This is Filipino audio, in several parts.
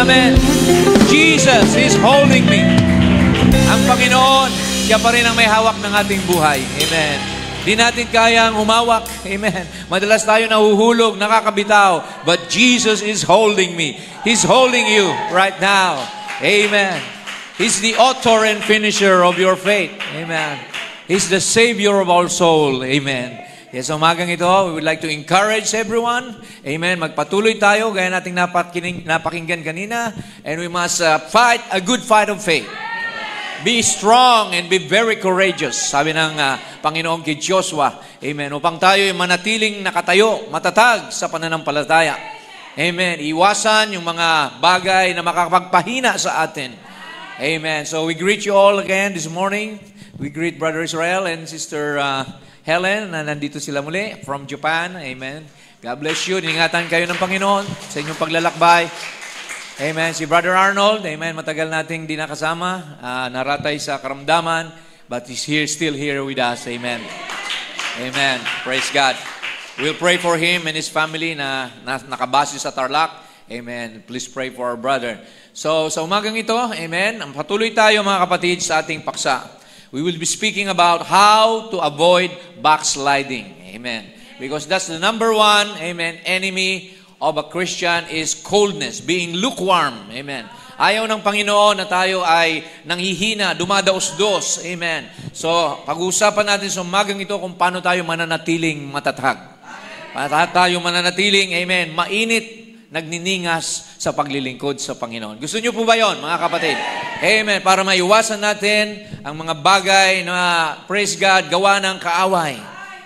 Amen. Jesus is holding me. Ang Panginoon, siya pa rin ang may hawak ng ating buhay. Amen. Di natin kayang humawak. Amen. Madalas tayo nahuhulog, nakakabitaw. But Jesus is holding me. He's holding you right now. Amen. He's the author and finisher of your faith. Amen. He's the Savior of our soul. Amen. Yes, umagang ito, we would like to encourage everyone. Amen. Magpatuloy tayo, gaya nating napakinggan kanina. And we must fight a good fight of faith. Be strong and be very courageous. Sabi ng Panginoon kay Joshua. Amen. Upang tayo ay manatiling nakatayo, matatag sa pananampalataya. Amen. Iwasan yung mga bagay na makakapagpahina sa atin. Amen. So we greet you all again this morning. We greet Brother Israel and Sister Helen na nandito sila muli from Japan. Amen. God bless you. Ingatan kayo ng Panginoon sa inyong paglalakbay. Amen. Si Brother Arnold, amen, matagal nating di nakasama, naratay sa karamdaman, but he's here, still here with us. Amen. Amen. Praise God. We'll pray for him and his family na nakabase sa Tarlac. Amen. Please pray for our brother. So, sa umagang ito, amen, patuloy tayo mga kapatid sa ating paksa. We will be speaking about how to avoid backsliding. Amen. Because that's the number one, amen, enemy of a Christian is coldness, being lukewarm. Amen. Ayaw ng Panginoon na tayo ay nanghihina, dumadaos-dos. Amen. So, pag-uusapan natin sa umagang ito kung paano tayo mananatiling matatag. Paano tayo mananatiling, amen, mainit, nagniningas sa paglilingkod sa Panginoon. Gusto niyo po ba yon, mga kapatid? Amen. Para maiwasan natin ang mga bagay na, praise God, gawa ng kaaway.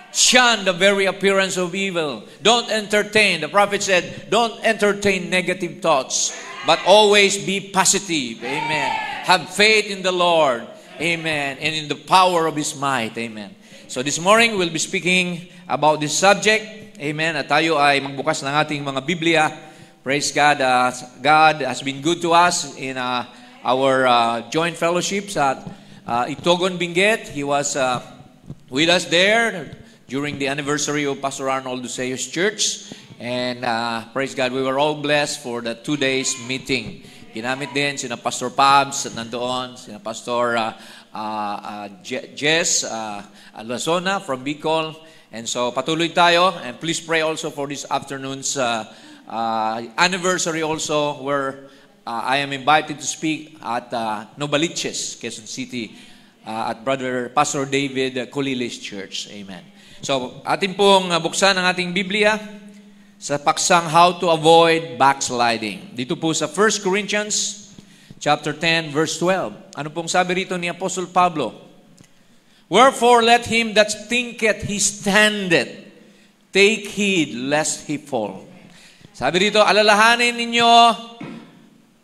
Shun the very appearance of evil. Don't entertain. The prophet said, don't entertain negative thoughts, but always be positive. Amen. Have faith in the Lord. Amen. And in the power of His might. Amen. So this morning, we'll be speaking about this subject. Amen. At tayo ay magbukas ng ating mga Biblia. Praise God. God has been good to us in our joint fellowships at Itogon, Benguet. He was with us there during the anniversary of Pastor Arnold Duceo's church. And praise God, we were all blessed for the 2 days meeting. Ginamit din sina Pastor Pabs nandoon, sina Pastor Jess Lazona from Bicol. And so patuloy tayo, and please pray also for this afternoon's anniversary also, where I am invited to speak at Novaliches, Quezon City, at Pastor David Colili's church. Amen. So, atin pong buksan ang ating Biblia sa paksang How to Avoid Backsliding. Dito po sa 1 Corinthians chapter 10, verse 12. Ano pong sabi rito ni Apostle Pablo? Wherefore let him that thinketh he standeth take heed lest he fall. Sabi dito, alalahanin ninyo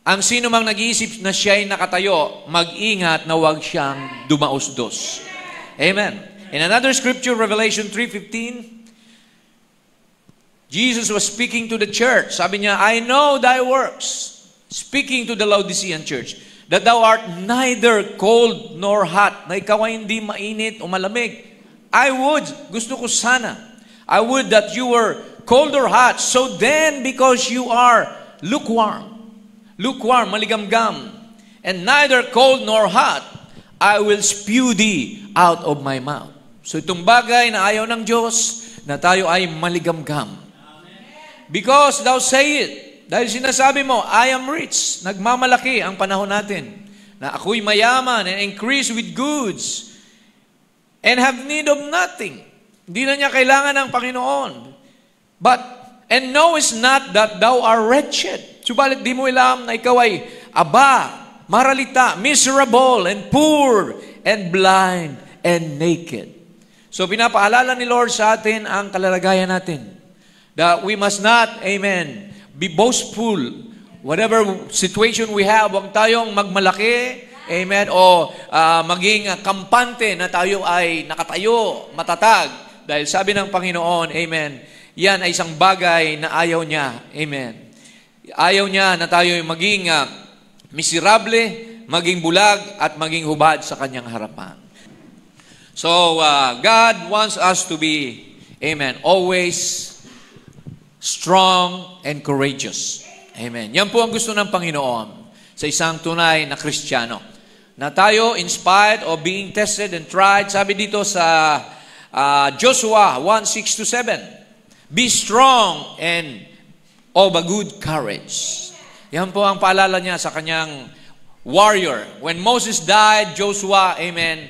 ang sino mang nag-iisip na siya'y nakatayo, mag-ingat na huwag siyang dumaos-dos. Amen. In another scripture, Revelation 3:15, Jesus was speaking to the church. Sabi niya, I know thy works, speaking to the Laodicean church, that thou art neither cold nor hot, na ikaw ay hindi mainit o malamig. Gusto ko sana, I would that you were cold or hot. So then, because you are lukewarm, maligamgam, and neither cold nor hot, I will spew thee out of my mouth. So itong bagay na ayaw ng Diyos, na tayo ay maligamgam. Because thou say it, dahil sinasabi mo, I am rich, nagmamalaki ang panahon natin, na ako'y mayaman and increase with goods, and have need of nothing. Hindi na niya kailangan ng Panginoon. And knowest not that thou art wretched. Subalit di mo alam na ikaw ay maralita, miserable, and poor, and blind, and naked. So pinapaalala ni Lord sa atin ang kalalagayan natin. That we must not, amen, be boastful. Whatever situation we have, huwag tayong magmalaki, amen, o maging kampante na tayo ay nakatayo, matatag. Dahil sabi ng Panginoon, amen, yan ay isang bagay na ayaw niya. Amen. Ayaw niya na tayo maging miserable, maging bulag, at maging hubad sa kanyang harapan. So, God wants us to be, amen, always strong and courageous. Amen. Yan po ang gusto ng Panginoon sa isang tunay na Kristiyano. Na tayo, in spite of being tested and tried, sabi dito sa Joshua 1:6-7, be strong and of a good courage. Yan po ang paalala niya sa kanyang warrior. When Moses died, Joshua, amen,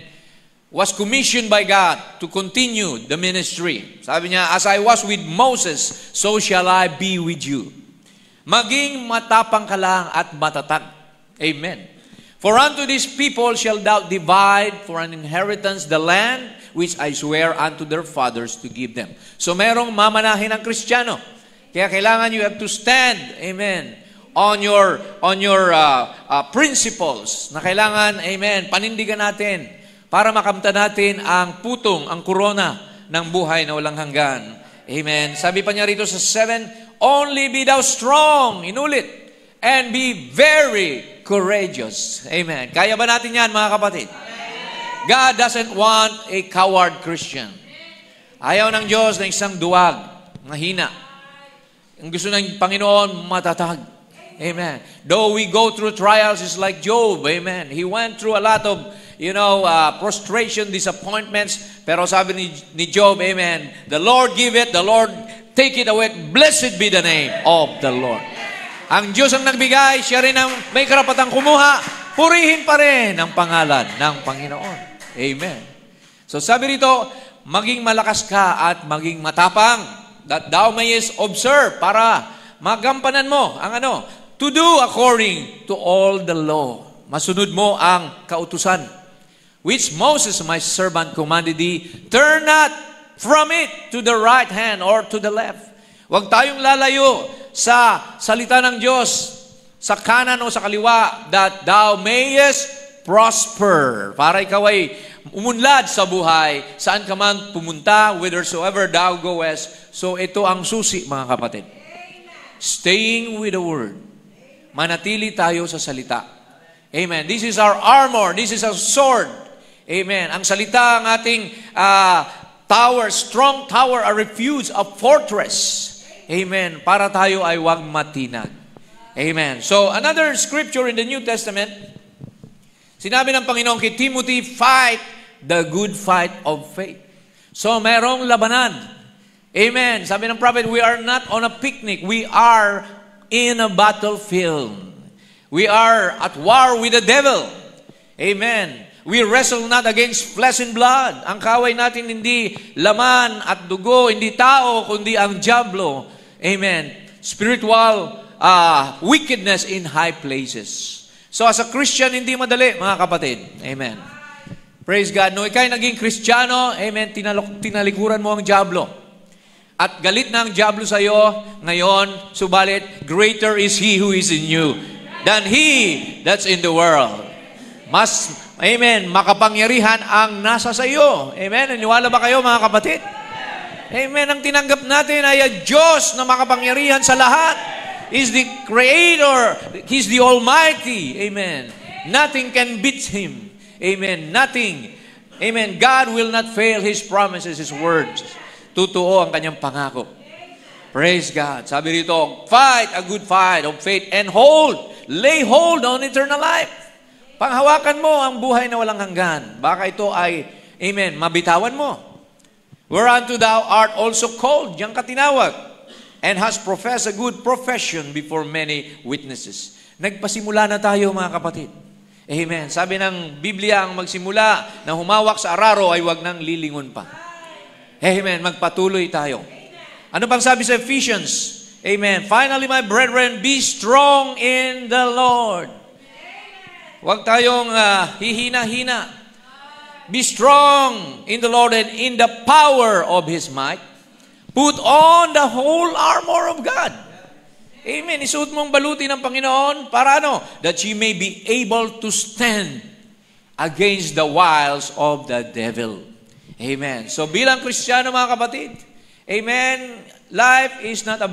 was commissioned by God to continue the ministry. Sabi niya, as I was with Moses, so shall I be with you. Maging matapang ka lang at matatag. Amen. For unto these people shall thou divide for an inheritance the land which I swear unto their fathers to give them. So merong mamanahin ng Kristiyano. Kaya kailangan you have to stand, amen, on your principles na kailangan, amen, panindigan natin para makamta natin ang putong, ang korona ng buhay na walang hanggan. Amen. Sabi pa niya rito sa 7, only be thou strong, inulit, and be very courageous. Amen. Kaya ba natin yan, mga kapatid? God doesn't want a coward Christian. Ayaw ng Diyos na isang duwag, mahina. Ang gusto ng Panginoon, matatag. Amen. Though we go through trials, it's like Job. Amen. He went through a lot of, prostration, disappointments. Pero sabi ni Job, amen, the Lord give it, the Lord take it away. Blessed be the name of the Lord. Ang Diyos ang nagbigay, siya rin ang may karapatang kumuha. Purihin pa rin ang pangalan ng Panginoon. Amen. So sabi rito, maging malakas ka at maging matapang, that thou mayest observe, para magampanan mo ang to do according to all the law. Masunod mo ang kautusan, which Moses, my servant, commanded thee, turn not from it to the right hand or to the left. Huwag tayong lalayo sa salita ng Diyos, sa kanan o sa kaliwa, that thou mayest prosper. Para ikaw ay umunlad sa buhay, saan ka man pumunta, whithersoever thou goest. So ito ang susi, mga kapatid. Staying with the Word. Manatili tayo sa salita. Amen. This is our armor. This is our sword. Amen. Ang salita, ang ating tower, strong tower, a refuge, a fortress. Amen. Para tayo ay huwag matinag. Amen. So, another scripture in the New Testament, sinabi ng Panginoon kay Timothy, fight the good fight of faith. So, merong labanan. Amen. Sabi ng prophet, we are not on a picnic. We are in a battlefield. We are at war with the devil. Amen. We wrestle not against flesh and blood. Ang kaway natin hindi laman at dugo, hindi tao, kundi ang diablo. Amen. Spiritual wickedness in high places. So as a Christian, hindi madali, mga kapatid. Amen. Praise God. No, ikay naging Kristiyano, amen, tinalikuran mo ang diablo. At galit na ang diablo sa iyo ngayon, subalit, greater is He who is in you than he that's in the world. Mas, amen, makapangyarihan ang nasa sa iyo. Amen. Naniwala ba kayo, mga kapatid? Amen. Ang tinanggap natin ay ang Diyos na makapangyarihan sa lahat. He's the Creator. He's the Almighty. Amen. Nothing can beat Him. Amen. Nothing. Amen. God will not fail His promises, His words. Totoo ang kanyang pangako. Praise God. Sabi rito, fight a good fight of faith and lay hold on eternal life. Panghawakan mo ang buhay na walang hanggan. Baka ito ay, amen, mabitawan mo. Whereunto thou art also called, diyan ka tinawag, and has professed a good profession before many witnesses. Nagpasimula na tayo, mga kapatid. Amen. Sabi ng Biblia, ang magsimula na humawak sa araro ay wag nang lilingon pa. Amen. Magpatuloy tayo. Ano pang sabi sa Ephesians? Amen. Finally, my brethren, be strong in the Lord. Huwag tayong hihina-hina. Be strong in the Lord and in the power of His might. Put on the whole armor of God. Amen. Isuot mong baluti ng Panginoon para that ye may be able to stand against the wiles of the devil. Amen. So bilang Kristiyano, mga kapatid, amen, life is not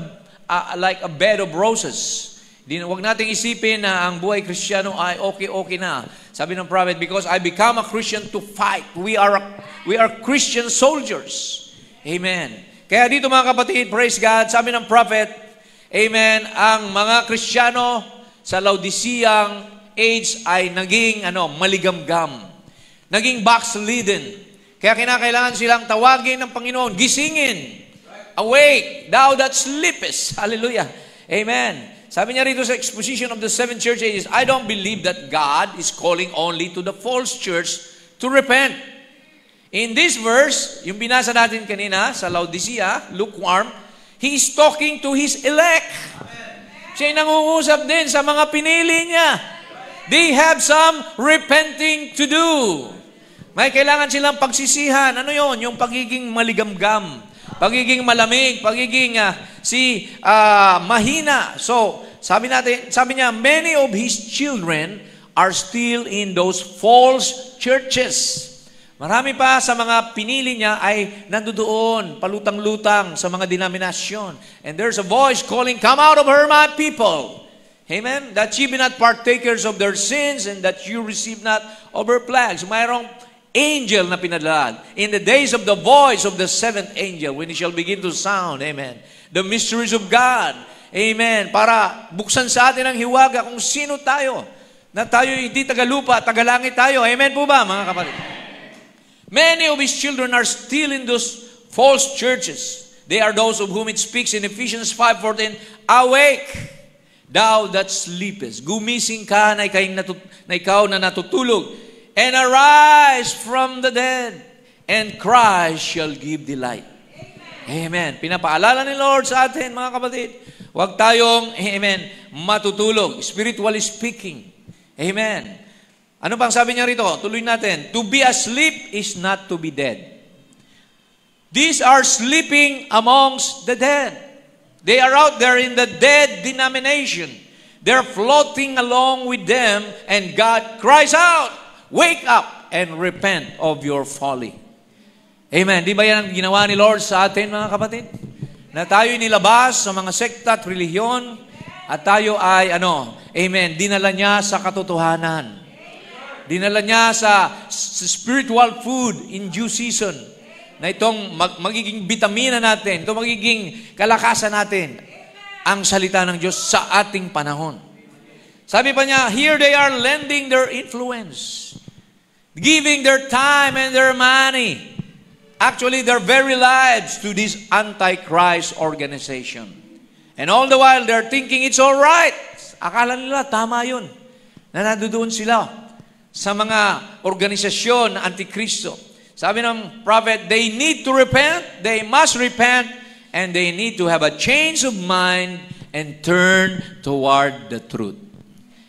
like a bed of roses. Huwag nating isipin na ang buhay Kristiyano ay okay na. Sabi ng prophet, because I become a Christian to fight. We are Christian soldiers. Amen. Kaya dito, mga kapatid, praise God, sabi ng prophet, Amen, ang mga Kristiyano sa Laodiceang age ay naging maligamgam. Naging backslidden. Kaya kinakailangan silang tawagin ng Panginoon, gisingin. Awake, thou that sleepest. Hallelujah. Amen. Sabi niya rito sa exposition of the seven church ages, I don't believe that God is calling only to the false church to repent. In this verse, yung binasa natin kanina sa Laodicea, lukewarm, He is talking to His elect. Siya'y nangungusap din sa mga pinili niya. They have some repenting to do. May kailangan silang pagsisihan. Ano yon? Yung pagiging maligamgam, pagiging malamig, pagiging mahina. So, sabi niya, many of His children are still in those false churches. Marami pa sa mga pinili niya ay nandoon, palutang-lutang sa mga denominasyon. And there's a voice calling, come out of her, my people. Amen? That ye be not partakers of their sins and that you receive not of her plagues. Mayroong angel na pinadala. In the days of the voice of the seventh angel, when he shall begin to sound, amen, the mysteries of God, amen, para buksan sa atin ang hiwaga kung sino tayo, na tayo hindi tagalupa, tagalangit tayo. Amen po ba, mga kapatid? Many of His children are still in those false churches. They are those of whom it speaks in Ephesians 5:14, awake, thou that sleepest. Gumising ka na ikaw na natutulog. And arise from the dead, and Christ shall give thee light. Amen. Pinapaalala ni Lord sa atin, mga kapatid. Huwag tayong, amen, matutulog, spiritually speaking. Amen. Ano pang sabi niya rito? Tuloy natin. To be asleep is not to be dead. These are sleeping amongst the dead. They are out there in the dead denomination. They're floating along with them, and God cries out, wake up and repent of your folly. Amen. Di ba yan ang ginawa ni Lord sa atin, mga kapatid? Na tayo nilabas sa mga sekta at relihiyon at tayo ay, amen, dinala niya sa katotohanan. Dinala niya sa spiritual food in due season. Na itong magiging bitamina natin, itong magiging kalakasan natin, ang salita ng Diyos sa ating panahon. Sabi pa niya, here they are lending their influence, giving their time and their money, actually their very lives to this Antichrist organization. And all the while, they're thinking it's all right. Akala nila, tama yun. Na nandoon sila sa mga organisasyon na Antikristo. Sabi ng prophet, they need to repent, they must repent, and they need to have a change of mind and turn toward the truth.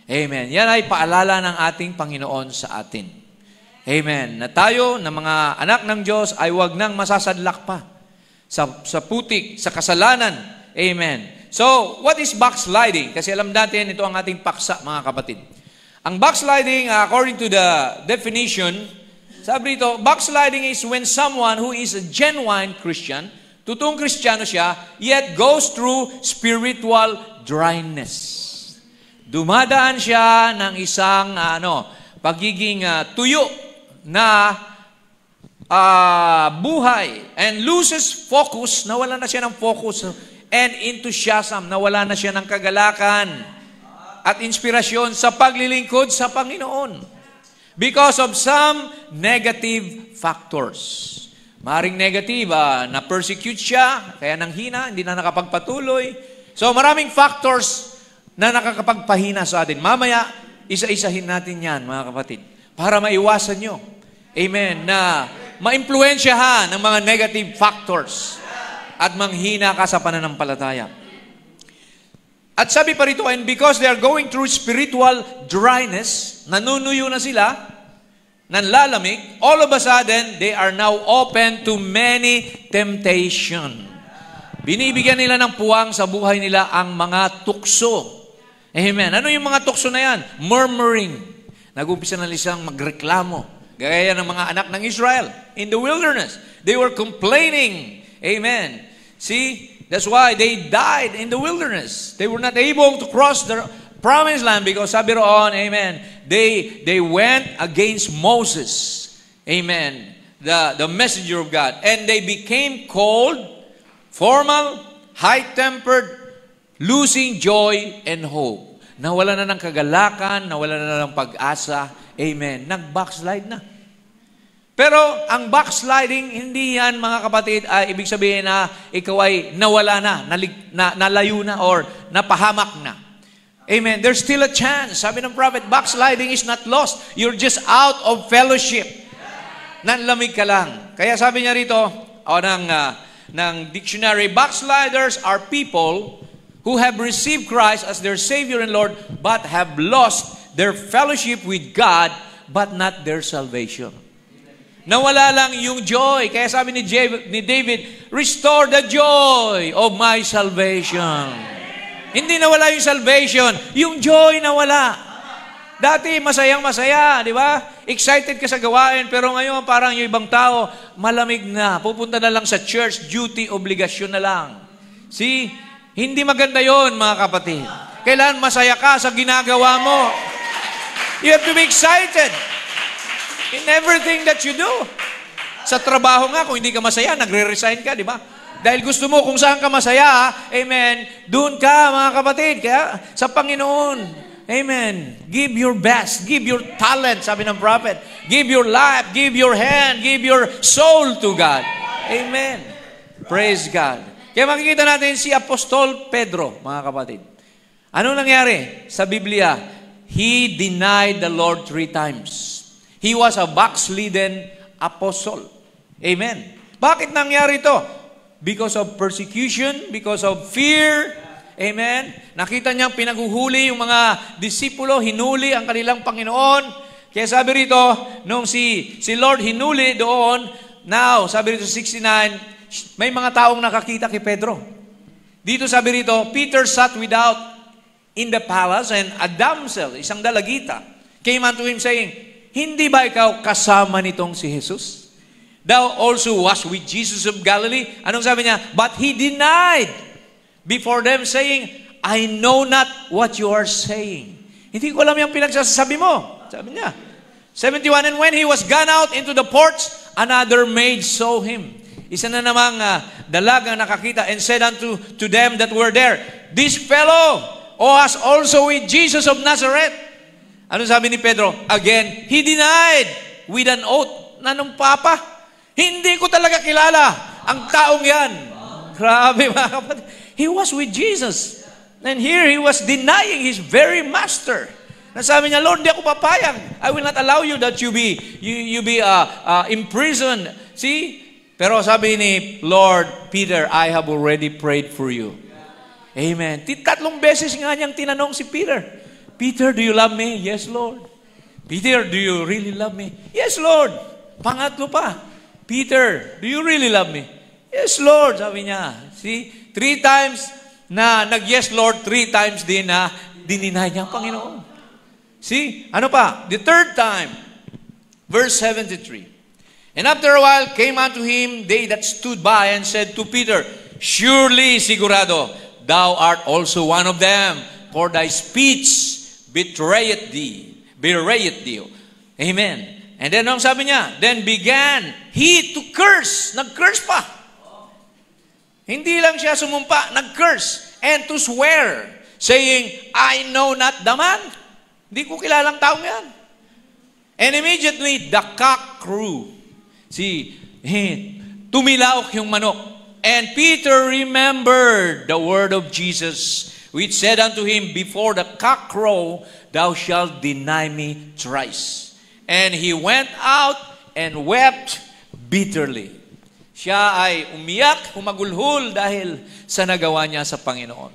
Amen. Yan ay paalala ng ating Panginoon sa atin. Amen. Na tayo, na mga anak ng Diyos, ay huwag nang masasadlak pa sa putik, sa kasalanan. Amen. So, what is backsliding? Kasi alam natin, ito ang ating paksa, mga kapatid. Ang backsliding, according to the definition, sabi rito, backsliding is when someone who is a genuine Christian, totoong Kristiyano siya, yet goes through spiritual dryness. Dumadaan siya ng isang pagiging tuyo na buhay and loses focus, nawala na siya ng focus, and enthusiasm, nawala na siya ng kagalakan at inspirasyon sa paglilingkod sa Panginoon because of some negative factors. Maring negative, na-persecute siya, kaya nanghina, hindi na nakapagpatuloy. So maraming factors na nakakapagpahina sa atin. Mamaya, isa-isahin natin yan, mga kapatid, para maiwasan nyo. Amen. Na maimpluwensyahan ng mga negative factors at manghina ka sa pananampalataya. At sabi pa rito, and because they are going through spiritual dryness, nanunuyo na sila, nanlalamig, all of a sudden, they are now open to many temptation. Binibigyan nila ng puwang sa buhay nila ang mga tukso. Amen. Ano yung mga tukso na yan? Murmuring. Nag-umpisa na silang magreklamo. Gaya ng mga anak ng Israel in the wilderness. They were complaining. Amen. See, that's why they died in the wilderness. They were not able to cross the promised land because sabi roon, amen, they went against Moses. Amen. The messenger of God. And they became cold, formal, high-tempered, losing joy and hope. Nawala na ng kagalakan, nawala na ng pag-asa. Amen. Nag-backslide na. Pero ang backsliding, hindi yan mga kapatid, ibig sabihin na ikaw ay nawala na, nalayo na, or napahamak na. Amen. There's still a chance. Sabi ng prophet, backsliding is not lost. You're just out of fellowship. Nanlamig ka lang. Kaya sabi niya rito, ng dictionary, backsliders are people who have received Christ as their Savior and Lord, but have lost their fellowship with God, but not their salvation. Nawala lang yung joy. Kaya sabi ni David, restore the joy of my salvation. Hindi nawala yung salvation, yung joy nawala. Dati masayang-masaya, di ba? Excited ka sa gawain, pero ngayon parang yung ibang tao, malamig na. Pupunta na lang sa church, duty, obligasyon na lang. See? Hindi maganda yon mga kapatid. Kailangan masaya ka sa ginagawa mo. You have to be excited in everything that you do. Sa trabaho nga, kung hindi ka masaya, nagre-resign ka, di ba? Dahil gusto mo kung saan ka masaya, amen, doon ka, mga kapatid. Kaya sa Panginoon, amen, give your best, give your talent, sabi ng prophet. Give your life, give your hand, give your soul to God. Amen. Praise God. Kaya makikita natin si Apostol Pedro, mga kapatid. Anong nangyari sa Biblia? He denied the Lord 3 times. He was a backslidden apostle. Amen. Bakit nangyari ito? Because of persecution, because of fear. Amen. Nakita niyang pinaguhuli yung mga disipulo, hinuli ang kanilang Panginoon. Kaya sabi rito, nung si Lord hinuli doon, now, sabi rito 69, may mga taong nakakita kay Pedro. Dito sabi rito, Peter sat without in the palace, and a damsel, isang dalagita, came unto him saying, hindi ba ikaw kasama nitong si Jesus? Thou also was with Jesus of Galilee. Anong sabi niya? But he denied before them, saying, I know not what you are saying. Hindi ko alam yung pinagsasabi mo. Sabi niya. 71, and when he was gone out into the porch, another maid saw him. Isa na namang dalaga nakakita, and said unto them that were there, this fellow was also with Jesus of Nazareth. Ano sabi ni Pedro? Again, he denied with an oath. Nanumpa pa? Hindi ko talaga kilala ang taong yan. Grabe mga kapatid. He was with Jesus. And here he was denying his very master. Nasabi niya, Lord, di ako papayag. I will not allow you that you be imprisoned. See? Pero sabi ni Lord Peter, I have already prayed for you. Amen. 3 beses nga niyang tinanong si Peter. Peter, do you love me? Yes, Lord. Peter, do you really love me? Yes, Lord. Pangatlo pa. Peter, do you really love me? Yes, Lord. Sabi niya. See? 3 times na nag-yes, Lord. 3 times din na dininay niya ang Panginoon. See? Ano pa? The 3rd time. Verse 73. And after a while, came unto him they that stood by and said to Peter, surely, sigurado, thou art also one of them, for thy speech betrayeth thee. Amen. And then, ang sabi niya, then began he to curse. Nag-curse pa. Hindi lang siya sumumpa, nag-curse. And to swear, saying, I know not the man. Hindi ko kilalang taong yan. And immediately, the cock crew. See, tumilaok yung manok. And Peter remembered the word of Jesus, which said unto him, before the cock crow, thou shalt deny me thrice. And he went out and wept bitterly. Siya ay umiyak, humagulhol dahil sa nagawa niya sa Panginoon.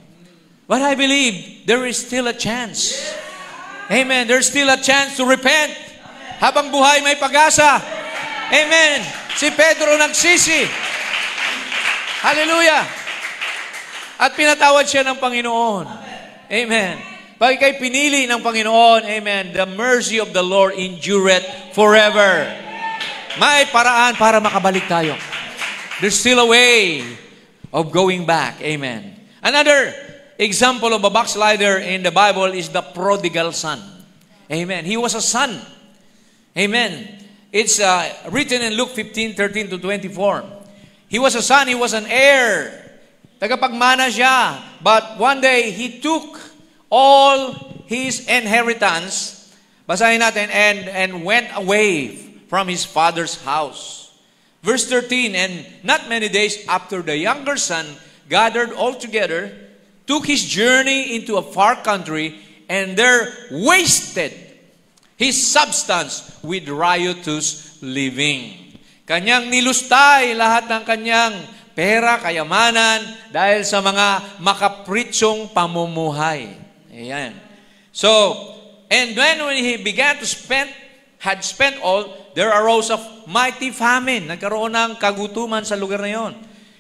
But I believe there is still a chance. Amen. There's still a chance to repent. Habang buhay may pag-asa. Amen. Si Pedro nagsisi. Hallelujah. At pinatawad siya ng Panginoon. Amen. Pag ika'y pinili ng Panginoon, amen, the mercy of the Lord endureth forever. May paraan para makabalik tayo. There's still a way of going back. Amen. Another example of a backslider in the Bible is the prodigal son. Amen. He was a son. Amen. It's written in Luke 15:13-24. He was a son, he was an heir. tagapagmana siya. But one day, he took all his inheritance, basahin natin, and went away from his father's house. Verse 13, and not many days after, the younger son gathered all together, took his journey into a far country, and there wasted his substance with riotous living. Kanyang nilustay lahat ng kanyang pera, kayamanan, dahil sa mga makapritsong pamumuhay. Ayan. So, and when he began to had spent all, there arose a mighty famine. Nagkaroon ng kagutuman sa lugar na yon.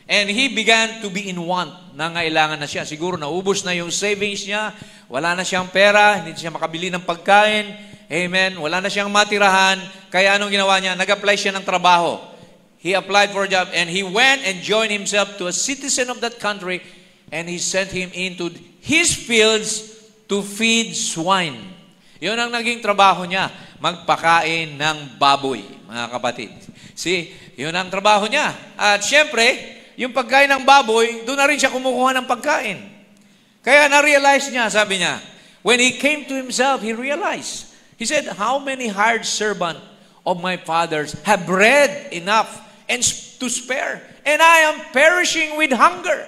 And he began to be in want. Nangailangan na siya. Siguro naubos na yung savings niya. Wala na siyang pera. Hindi siya makabili ng pagkain. Amen. Wala na siyang matirahan. Kaya anong ginawa niya? Nag-apply siya ng trabaho. He applied for a job. And he went and joined himself to a citizen of that country. And he sent him into his fields to feed swine. Yun ang naging trabaho niya. Magpakain ng baboy, mga kapatid. See, yun ang trabaho niya. At syempre, yung pagkain ng baboy, doon na rin siya kumukuha ng pagkain. Kaya na-realize niya, sabi niya, when he came to himself, he realized. He said, how many hired servants of my fathers have bread enough and to spare, and I am perishing with hunger.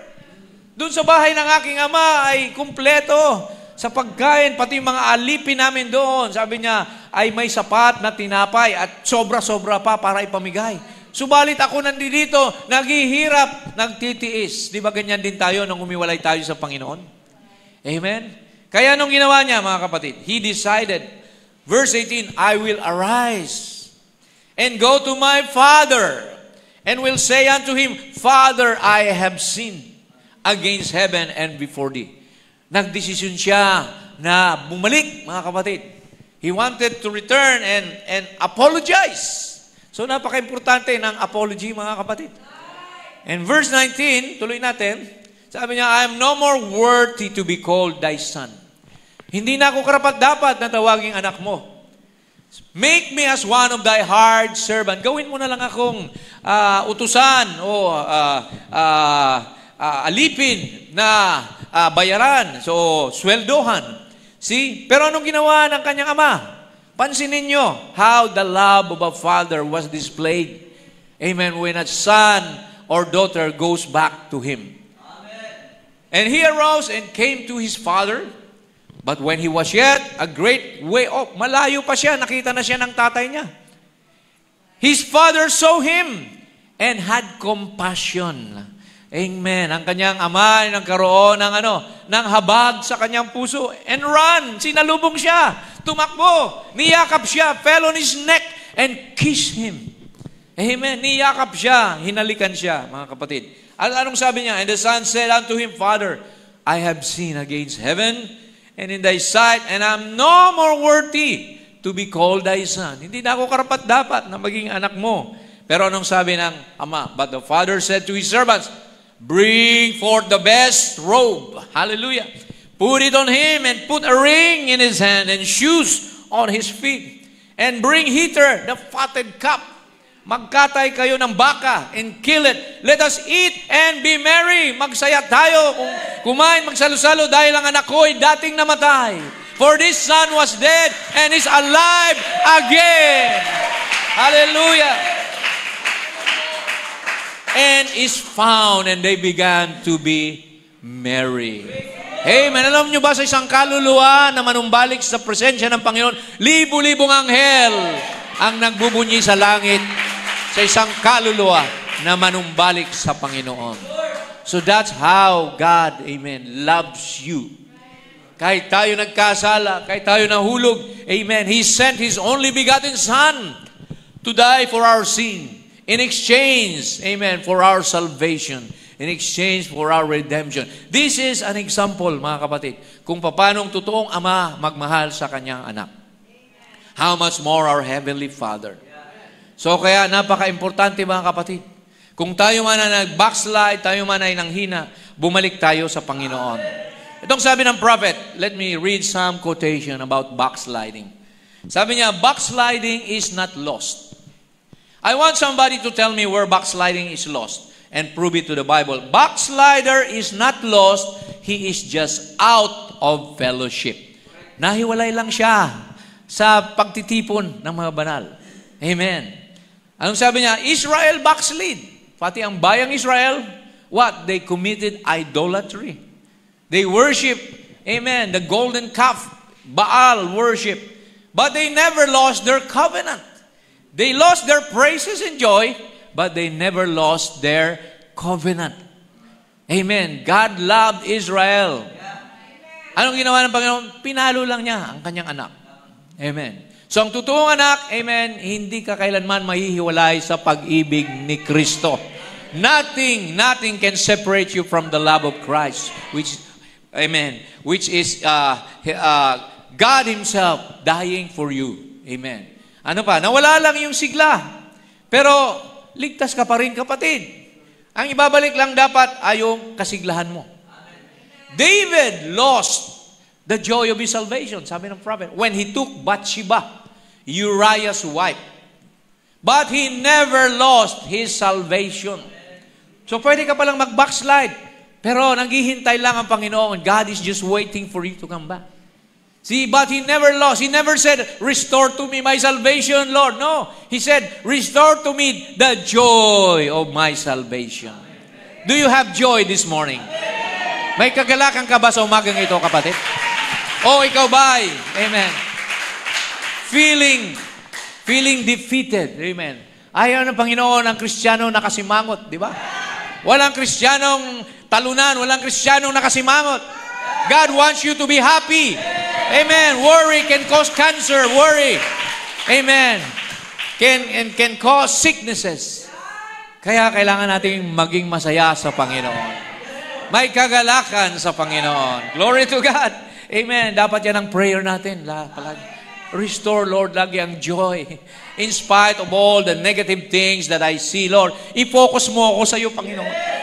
Doon sa bahay ng aking ama ay kumpleto sa pagkain, pati mga alipin namin doon. Sabi niya, ay may sapat na tinapay at sobra-sobra pa para ipamigay. Subalit ako nandito, naghihirap, nagtitiis. Di ba ganyan din tayo nung umiwalay tayo sa Panginoon? Amen? Kaya nung ginawa niya, mga kapatid, he decided, verse 18, I will arise and go to my father and will say unto him, Father, I have sinned against heaven and before thee. Nagdesisyon siya na bumalik, mga kapatid. He wanted to return and apologize. So, napaka-importante ng apology, mga kapatid. And verse 19, tuloy natin, sabi niya, I am no more worthy to be called thy son. Hindi na ako karapat-dapat na tawaging anak mo. Make me as one of thy hard servant. Gawin mo na lang akong utusan o alipin na bayaran. So, sweldohan. See? Pero anong ginawa ng kanyang ama? Pansinin nyo how the love of a father was displayed. Amen. When a son or daughter goes back to him. Amen. And he arose and came to his father. But when he was yet a great way off, malayo pa siya, nakita na siya ng tatay niya. His father saw him and had compassion. Amen. Ang kanyang ama ay nagkaroon ng habag sa kanyang puso. And run. Sinalubong siya. Tumakbo. Niyakap siya. Fell on his neck and kissed him. Amen. Niyakap siya. Hinalikan siya, mga kapatid. At anong sabi niya? And the son said unto him, Father, I have sinned against heaven and in thy sight, and I'm no more worthy to be called thy son. Hindi na ako karapat-dapat na maging anak mo. Pero anong sabi ng ama? But the father said to his servants, bring forth the best robe. Hallelujah. Put it on him and put a ring in his hand and shoes on his feet. And bring hither the fatted calf. Magkatay kayo ng baka and kill it. Let us eat and be merry. Magsaya tayo. Kumain, magsalo-salo dahil ang anak ko ay dating namatay. For this son was dead and is alive again. Hallelujah. And is found, and they began to be merry. Amen. Alam nyo ba sa isang kaluluwa na manumbalik sa presensya ng Panginoon, libu-libong anghel ang nagbubunyi sa langit sa isang kaluluwa na manumbalik sa Panginoon. So that's how God, amen, loves you. Kahit tayo nagkasala, kahit tayo nahulog, amen, He sent His only begotten Son to die for our sin. In exchange, amen, for our salvation. In exchange for our redemption. This is an example, mga kapatid, kung paanong totoong ama magmahal sa kanyang anak. How much more our Heavenly Father. So kaya napaka-importante, mga kapatid. Kung tayo man na nag-backslide, tayo man ay nanghina, bumalik tayo sa Panginoon. Itong sabi ng prophet, let me read some quotation about backsliding. Sabi niya, backsliding is not lost. I want somebody to tell me where backsliding is lost. and prove it to the Bible. Backslider is not lost. He is just out of fellowship. Nahiwalay lang siya sa pagtitipon ng mga banal. Amen. Anong sabi niya? Israel backslid. Pati ang bayang Israel, what? They committed idolatry. They worship, amen, the golden calf, Baal worship. But they never lost their covenant. They lost their praises and joy, but they never lost their covenant. Amen. God loved Israel. Anong ginawa ng Panginoon? Pinalo lang niya ang kanyang anak. Amen. So ang totoong anak, amen, hindi ka kailanman mahihiwalay sa pag-ibig ni Kristo. Nothing can separate you from the love of Christ, which, amen, which is God Himself dying for you. Amen. Ano pa? Nawala lang yung sigla. Pero ligtas ka pa rin, kapatid. Ang ibabalik lang dapat ay yung kasiglahan mo. David lost the joy of his salvation, sabi ng prophet, when he took Bathsheba, Uriah's wife. But he never lost his salvation. So pwede ka palang mag-backslide, pero naghihintay lang ang Panginoon. God is just waiting for you to come back. See, but he never lost. He never said, restore to me my salvation, Lord. No. He said, restore to me the joy of my salvation. Do you have joy this morning? May kagalakan ka ba sa umagang ito, kapatid? O ikaw ba? Amen. Feeling defeated. Amen. Ayaw ng Panginoon ang Kristiyano nakasimangot, di ba? Walang Kristiyanong talunan, walang Kristiyanong nakasimangot. God wants you to be happy. Amen. Worry can cause cancer. Worry. Amen. Can cause sicknesses. Kaya kailangan nating maging masaya sa Panginoon. May kagalakan sa Panginoon. Glory to God. Amen. Dapat yan ang prayer natin. Restore, Lord, lagi ang joy. In spite of all the negative things that I see, Lord, i-focus mo ako sa iyo, Panginoon.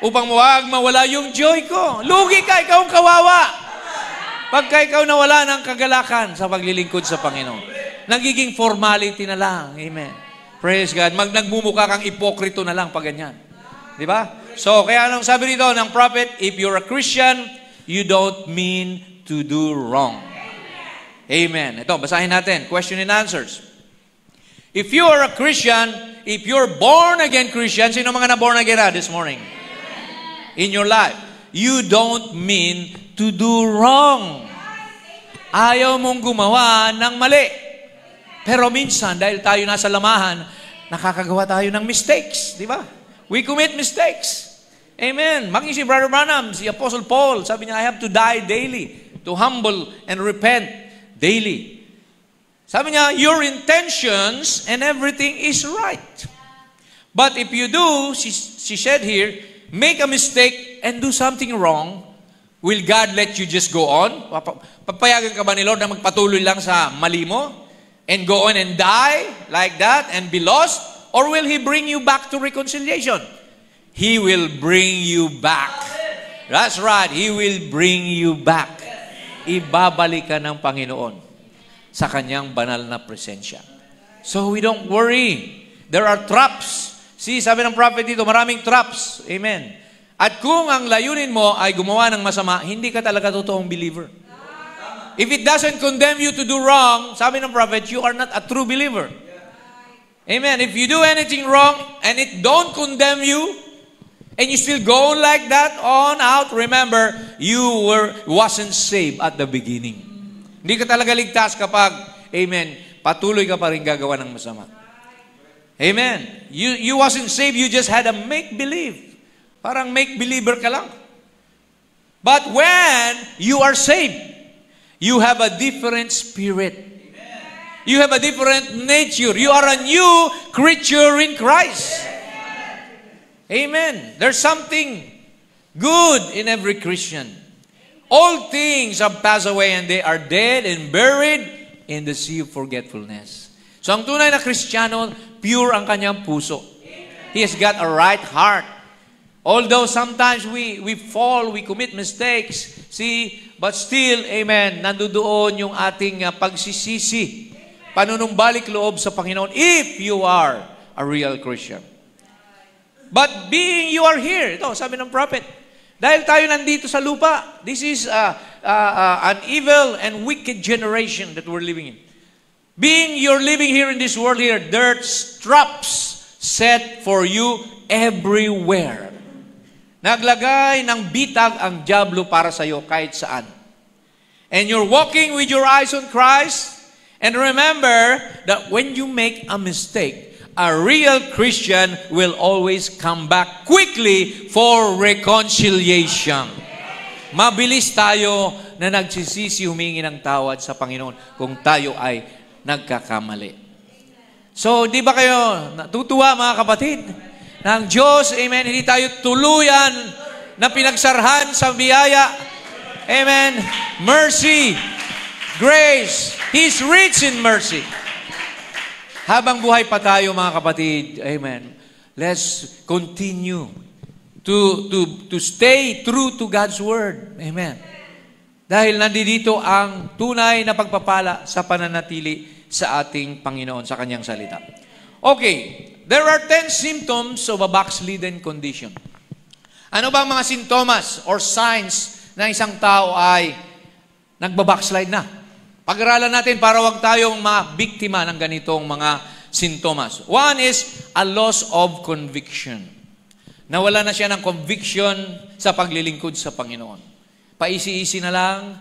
Upang huwag mawala yung joy ko. Lugi ka, ikaw ang kawawa. Pagka ikaw nawala ng kagalakan sa paglilingkod sa Panginoon, nagiging formality na lang. Amen. Praise God. Nagmumukha kang ipokrito na lang pag ganyan. Di ba? So, kaya anong sabi dito ng prophet, if you're a Christian, you don't mean to do wrong. Amen. Ito, basahin natin. Question and answers. If you are a Christian, if you're born-again Christian, sino mga na-born again this morning? In your life, you don't mean to do wrong. Ayaw mong gumawa ng mali. Pero minsan, dahil tayo nasa lamahan, nakakagawa tayo ng mistakes. Di ba? We commit mistakes. Amen. Maging si Brother Branham, si Apostle Paul, sabi niya, I have to die daily, to humble and repent daily. Sabi niya, your intentions and everything is right. But if you do, she said here, make a mistake and do something wrong, will God let you just go on? Papayagan ka ba ni Lord na magpatuloy lang sa mali mo? And go on and die like that and be lost? Or will He bring you back to reconciliation? He will bring you back. That's right. He will bring you back. Ibabalik ka ng Panginoon sa Kanyang banal na presensya. So we don't worry. There are traps. See, sabi ng prophet dito, maraming traps. Amen. At kung ang layunin mo ay gumawa ng masama, hindi ka talaga totoong believer. If it doesn't condemn you to do wrong, sabi ng prophet, you are not a true believer. Amen. If you do anything wrong and it don't condemn you, and you still go like that on out, remember, you wasn't saved at the beginning. Hindi ka talaga ligtas kapag, amen, patuloy ka pa rin gagawa ng masama. Amen. You wasn't saved, you just had a make-believe. Parang make-believer ka lang. But when you are saved, you have a different spirit. You have a different nature. You are a new creature in Christ. Amen. There's something good in every Christian. All things have passed away and they are dead and buried in the sea of forgetfulness. So ang tunay na Kristiyano, pure ang kanyang puso. He has got a right heart. Although sometimes we fall, we commit mistakes, see, but still, amen, nandoon yung ating pagsisisi, panunumbalik loob sa Panginoon if you are a real Christian. But being you are here, ito, sabi ng prophet, dahil tayo nandito sa lupa, this is an evil and wicked generation that we're living in. Being you're living here in this world here, there's traps set for you everywhere. Naglagay ng bitag ang diablo para sa iyo kahit saan. And you're walking with your eyes on Christ. And remember that when you make a mistake, a real Christian will always come back quickly for reconciliation. Mabilis tayo na nagsisisi humingi ng tawad sa Panginoon kung tayo ay nagkakamali. So, di ba kayo natutuwa mga kapatid? Na ang Diyos, amen, hindi tayo tuluyan na pinagsarhan sa biyaya. Amen. Mercy, grace. He's rich in mercy. Habang buhay pa tayo mga kapatid, amen, let's continue to stay true to God's Word. Amen. Dahil nandito ang tunay na pagpapala sa pananatili sa ating Panginoon, sa Kanyang salita. Okay, there are 10 symptoms of a backslidden condition. Ano ba ang mga sintomas or signs na isang tao ay nagbabackslide na? Pag-aralan natin para wag tayong mabiktima ng ganitong mga sintomas. One is a loss of conviction. Nawala na siya ng conviction sa paglilingkod sa Panginoon. Paisi-isi na lang,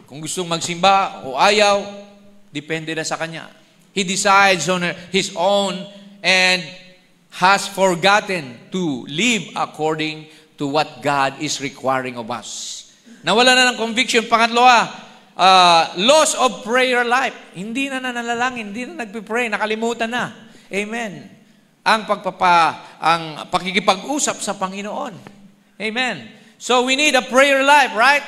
kung gustong magsimba o ayaw, depende na sa kanya. He decides on his own and has forgotten to live according to what God is requiring of us. Nawala na ng conviction. Pangatlo, loss of prayer life. Hindi na nanalangin, hindi na nagpipray, nakalimutan na. Amen. Ang pakikipag-usap sa Panginoon. Amen. So we need a prayer life, right?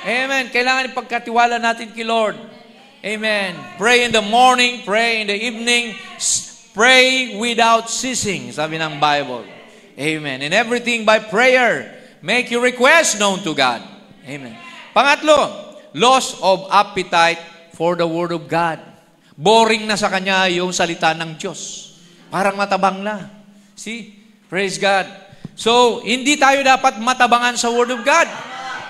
Amen. Kailangan ipagkatiwala natin kay Lord. Amen. Pray in the morning, pray in the evening, pray without ceasing, sabi ng Bible. Amen. And everything by prayer, make your request known to God. Amen. Pangatlo, loss of appetite for the Word of God. Boring na sa kanya yung salita ng Diyos. Parang matabang na. See? Praise God. So, hindi tayo dapat matabangan sa Word of God.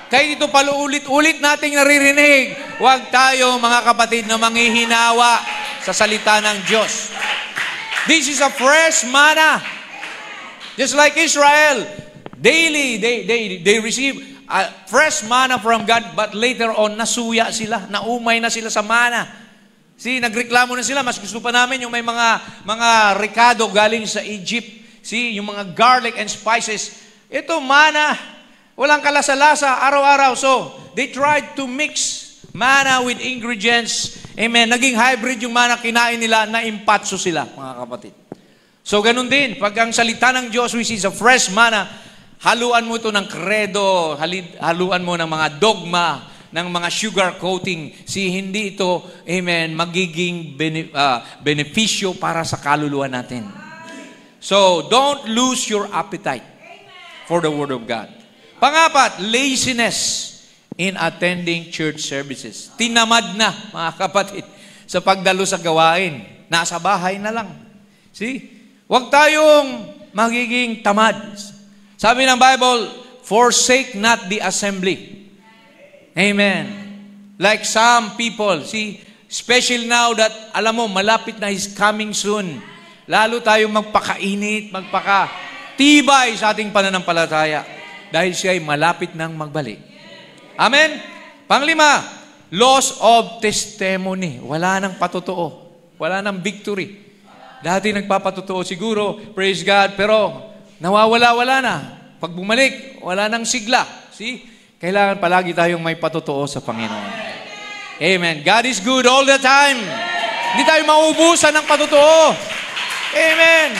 Kaya ito paluulit-ulit nating naririnig. Huwag tayo, mga kapatid, na manghihinawa sa salita ng Diyos. This is a fresh manna. Just like Israel, daily they receive fresh manna from God, but later on, nasuya sila, naumay na sila sa manna. See, nagreklamo na sila, mas gusto pa namin yung may mga rekado galing sa Egypt. See, yung mga garlic and spices. Ito, manna, walang kalasa-lasa, araw-araw. So, they tried to mix manna with ingredients. Amen. Naging hybrid yung manna, kinain nila, na-impatso sila, mga kapatid. So, ganun din. Pag ang salita ng Diyos, which is a fresh manna, haluan mo ito ng kredo, haluan mo ng mga dogma, ng mga sugar coating. Hindi ito, amen, magiging benepisyo para sa kaluluwa natin. So, don't lose your appetite for the Word of God. Pangapat, laziness in attending church services. Tinamad na, mga kapatid, sa pagdalo sa gawain. Nasa bahay na lang. See? Huwag tayong magiging tamad. Sabi ng Bible, forsake not the assembly. Amen. Like some people, see, especially now that, alam mo, malapit na He's coming soon. Lalo tayong magpakainit, magpakatibay sa ating pananampalataya. Dahil siya ay malapit nang magbalik. Amen? Panglima, loss of testimony. Wala nang patotoo. Wala nang victory. Dati nagpapatotoo siguro, praise God, pero nawawala-wala na. Pag bumalik, wala nang sigla. See? Kailangan palagi tayong may patotoo sa Panginoon. Amen. God is good all the time. Hindi tayo maubusan ng patotoo. Amen.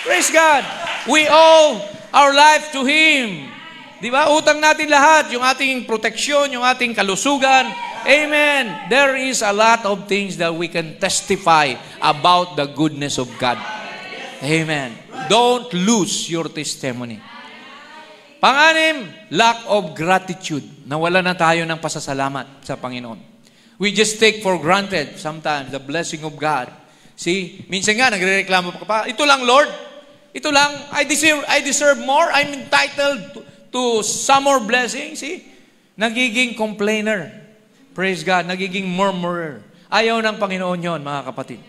Praise God. We owe our life to Him. Di ba? Utang natin lahat. Yung ating proteksyon, yung ating kalusugan. Amen. There is a lot of things that we can testify about the goodness of God. Amen. Don't lose your testimony. Pang-anim, lack of gratitude. Nawala na tayo ng pasasalamat sa Panginoon. We just take for granted sometimes the blessing of God. See, minsan nga nagrereklamo pa, ito lang Lord. Ito lang, I deserve more. I'm entitled to some more blessings. See? Nagiging complainer. Praise God. Nagiging murmurer. Ayaw ng Panginoon yon, mga kapatid.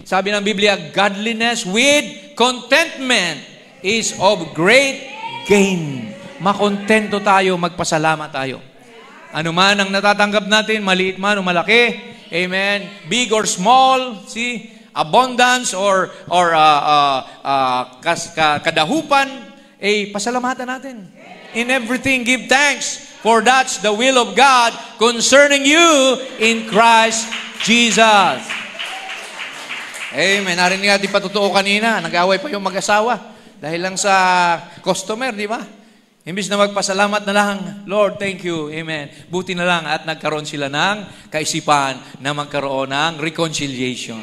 Sabi ng Biblia, godliness with contentment is of great gain. Makontento tayo, magpasalamat tayo. Ano man ang natatanggap natin, maliit man o malaki, amen, big or small, see, abundance or kadahupan, pasalamatan natin. In everything, give thanks, for that's the will of God concerning you in Christ Jesus. Amen. Narinig natin patotoo kanina, nag-away pa yung mag-asawa dahil lang sa customer, di ba? Imbis na magpasalamat na lang, Lord, thank you, amen. Buti na lang at nagkaroon sila ng kaisipan na magkaroon ng reconciliation.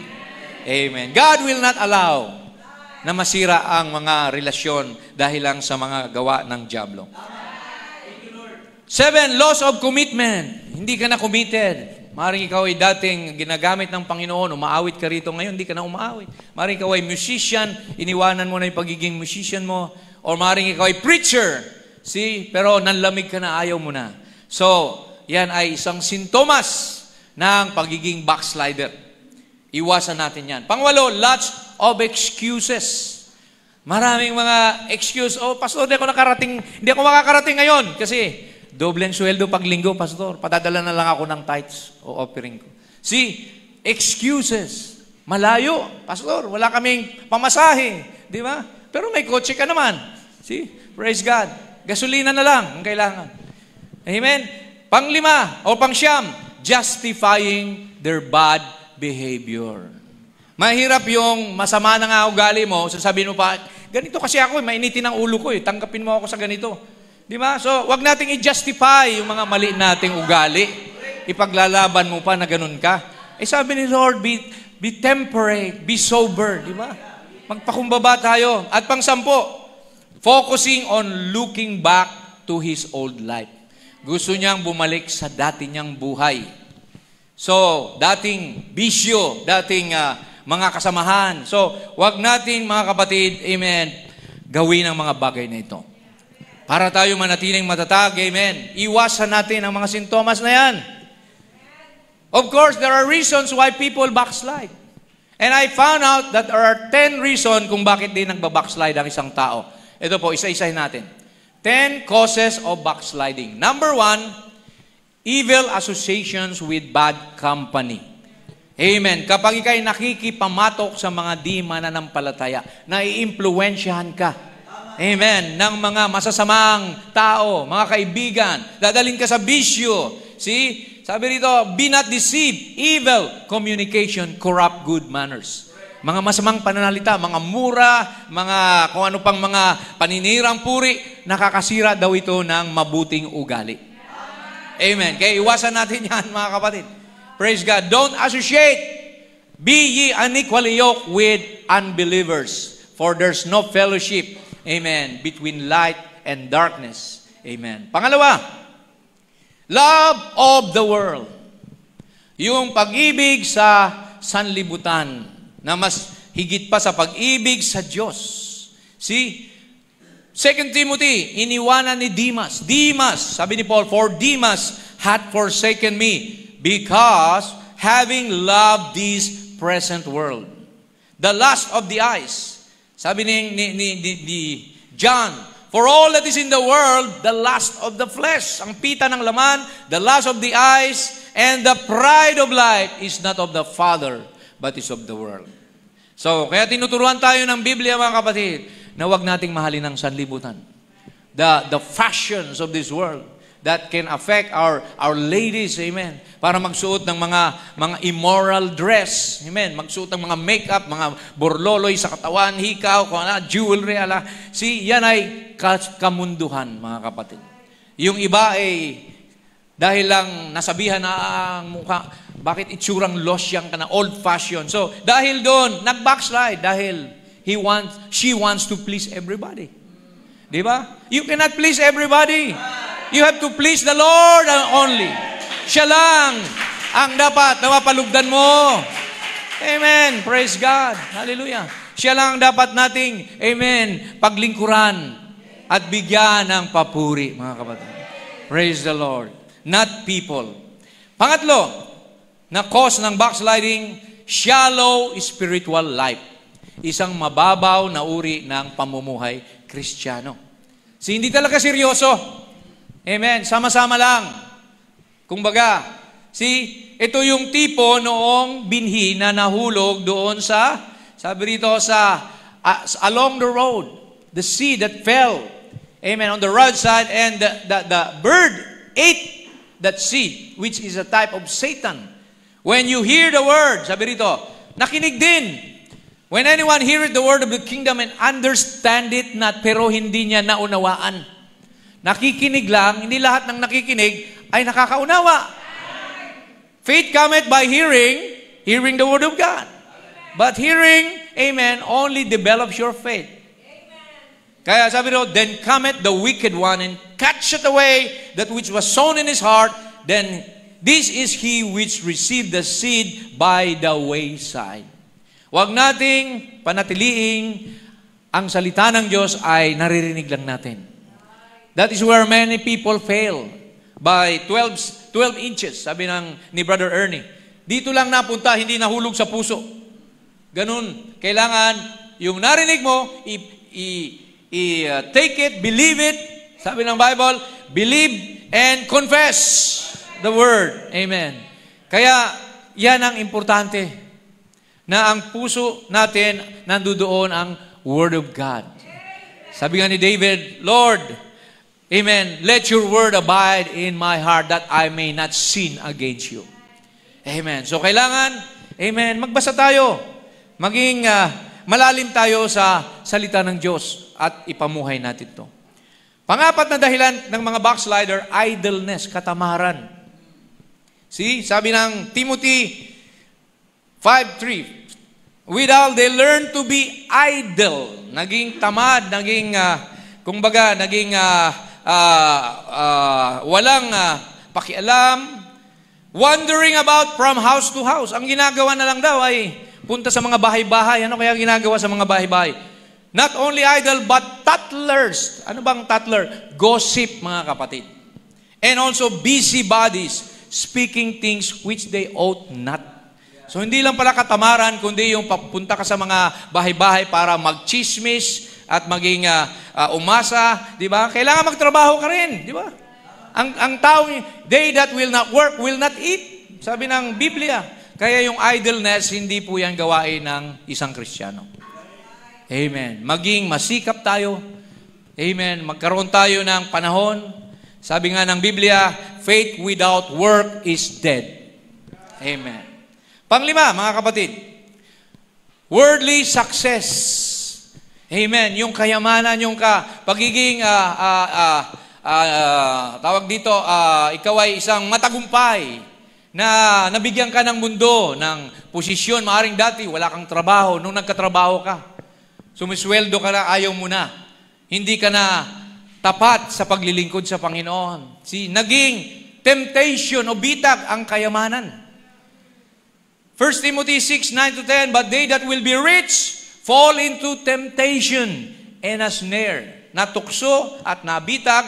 Amen. God will not allow na masira ang mga relasyon dahil lang sa mga gawa ng dyablo. 7, loss of commitment. Hindi ka na committed. Maring ikaw ay dating ginagamit ng Panginoon, umaawit ka rito ngayon, hindi ka na umaawit. Maring ikaw ay musician, iniwanan mo na yung pagiging musician mo. Or maring ikaw ay preacher, see? Pero nanlamig ka na, ayaw mo na. So, yan ay isang sintomas ng pagiging backslider. Iwasan natin yan. Pangwalo, lots of excuses. Maraming mga excuse. Oh, pastor, hindi ako makakarating ngayon kasi doble ang sweldo pag linggo, pastor. Padadala na lang ako ng tithes o offering ko. See, excuses. Malayo, pastor. Wala kaming pamasahe. Di ba? Pero may kotse ka naman. See, praise God. Gasolina na lang ang kailangan. Amen? Panglima o pangsyam, justifying their bad behavior. Mahirap yung masama na nga ugali mo, sasabihin mo pa, ganito kasi ako, mainitin ang ulo ko, tanggapin mo ako sa ganito. Di ba? So, wag nating i-justify yung mga mali nating ugali. Ipaglalaban mo pa na ganun ka. Sabi ni Lord, be temperate, be sober. Di ba? Magpakumbaba tayo. At pang-10, focusing on looking back to His old life. Gusto niyang bumalik sa dati niyang buhay. So, dating bisyo, dating mga kasamahan. So, wag natin, mga kapatid, amen, gawin ang mga bagay na ito. Para tayo manatiling matatag, amen. Iwasan natin ang mga sintomas na yan. Of course, there are reasons why people backslide. And I found out that there are 10 reasons kung bakit din nagbabackslide ang isang tao. Ito po, isa-isahin natin. 10 causes of backsliding. Number 1, evil associations with bad company. Amen. Kapag ikay nakikipamatok sa mga di mananampalataya, naiimpluwensyahan ka. Amen. Ng mga masasamang tao, mga kaibigan, dadalhin ka sa bisyo. See? Sabi rito, be not deceived. Evil communication, corrupt good manners. Mga masamang pananalita, mga mura, mga kung ano pang mga paninirang puri, nakakasira daw ito ng mabuting ugali. Amen. Kaya iwasan natin yan, mga kapatid. Praise God. Don't associate. Be ye unequally yoked with unbelievers, for there's no fellowship, amen, between light and darkness. Amen. Pangalawa, love of the world. Yung pag-ibig sa sanlibutan na mas higit pa sa pag-ibig sa Diyos. See? 2 Timothy, iniwanan ni Demas. Demas, sabi ni Paul, for Demas hath forsaken me because having loved this present world. The lust of the eyes. Sabi ni John, for all that is in the world, the lust of the flesh. Ang pita ng laman, the lust of the eyes, and the pride of life is not of the Father, but is of the world. So, kaya tinuturuan tayo ng Biblia, mga kapatid, na huwag nating mahalin ang sanlibutan. The fashions of this world that can affect our ladies, amen, para magsuot ng mga immoral dress, amen, magsuot ng mga makeup, mga borloloy sa katawan, hikaw, jewelry, See, yan ay kamunduhan, mga kapatid. Yung iba ay dahil lang nasabihan na ang mukha, bakit itsurang losyang ka na, old-fashioned. So, dahil doon, nag-backslide, dahil she wants to please everybody. Di ba? You cannot please everybody. You have to please the Lord only. Siya lang ang dapat na mapalugdan mo. Amen. Praise God. Hallelujah. Siya lang ang dapat nating, amen, paglingkuran at bigyan ng papuri, mga kapatid. Praise the Lord. Not people. Pangatlo, na cause ng backsliding, shallow spiritual life. Isang mababaw na uri ng pamumuhay Kristiyano. Hindi talaga seryoso. Amen. Sama-sama lang. Kumbaga, ito yung tipo noong binhi na nahulog doon sa, sabi rito, along the road. The seed that fell, amen, on the roadside, and the bird ate that seed, which is a type of Satan. When you hear the word, sabi rito, nakinig din. When anyone heareth the word of the kingdom and understand it not, pero hindi niya naunawaan. Nakikinig lang, hindi lahat ng nakikinig ay nakakaunawa. Faith cometh by hearing the word of God. But hearing, amen, only develops your faith. Kaya sabi ro, then cometh the wicked one and catcheth away that which was sown in his heart, then this is he which received the seed by the wayside. Huwag nating panatiliing ang salita ng Diyos ay naririnig lang natin. That is where many people fail by 12 inches, sabi ni Brother Ernie. Dito lang napunta, hindi nahulog sa puso. Ganun. Kailangan yung narinig mo, take it, believe it. Sabi ng Bible, believe and confess the word. Amen. Kaya, yan ang importante. Na ang puso natin, nandoon ang Word of God. Sabi nga ni David, Lord, amen, let your word abide in my heart that I may not sin against you. Amen. So kailangan, amen, magbasa tayo. Maging malalim tayo sa salita ng Diyos at ipamuhay natin ito. Pangapat na dahilan ng mga backslider, idleness, katamaran. Sabi ng Timothy 5:3, without they learn to be idle, naging tamad, naging, walang pakialam, wandering about from house to house. Ang ginagawa na lang daw ay punta sa mga bahay-bahay. Ano kaya ginagawa sa mga bahay-bahay? Not only idle, but tattlers. Ano bang tattler? Gossip, mga kapatid. And also busybodies, speaking things which they ought not. So, hindi lang pala katamaran, kundi yung papunta ka sa mga bahay-bahay para magchismis at maging umasa, di ba? Kailangan magtrabaho ka rin, di ba? Ang taong, they that will not work, will not eat. Sabi ng Biblia. Kaya yung idleness, hindi po yan gawain ng isang Kristiyano. Amen. Maging masikap tayo. Amen. Magkaroon tayo ng panahon. Sabi nga ng Biblia, faith without work is dead. Amen. Panglima, mga kapatid, worldly success. Amen. Yung kayamanan, yung pagiging, tawag dito, ikaw ay isang matagumpay na nabigyan ka ng mundo, ng posisyon. Maaring dati, wala kang trabaho. Nung nagkatrabaho ka, sumisweldo ka na, ayaw mo na. Hindi ka na tapat sa paglilingkod sa Panginoon. Naging temptation o bitag ang kayamanan. 1 Timothy 6:9-10, but they that will be rich fall into temptation and a snare, natukso at nabitag,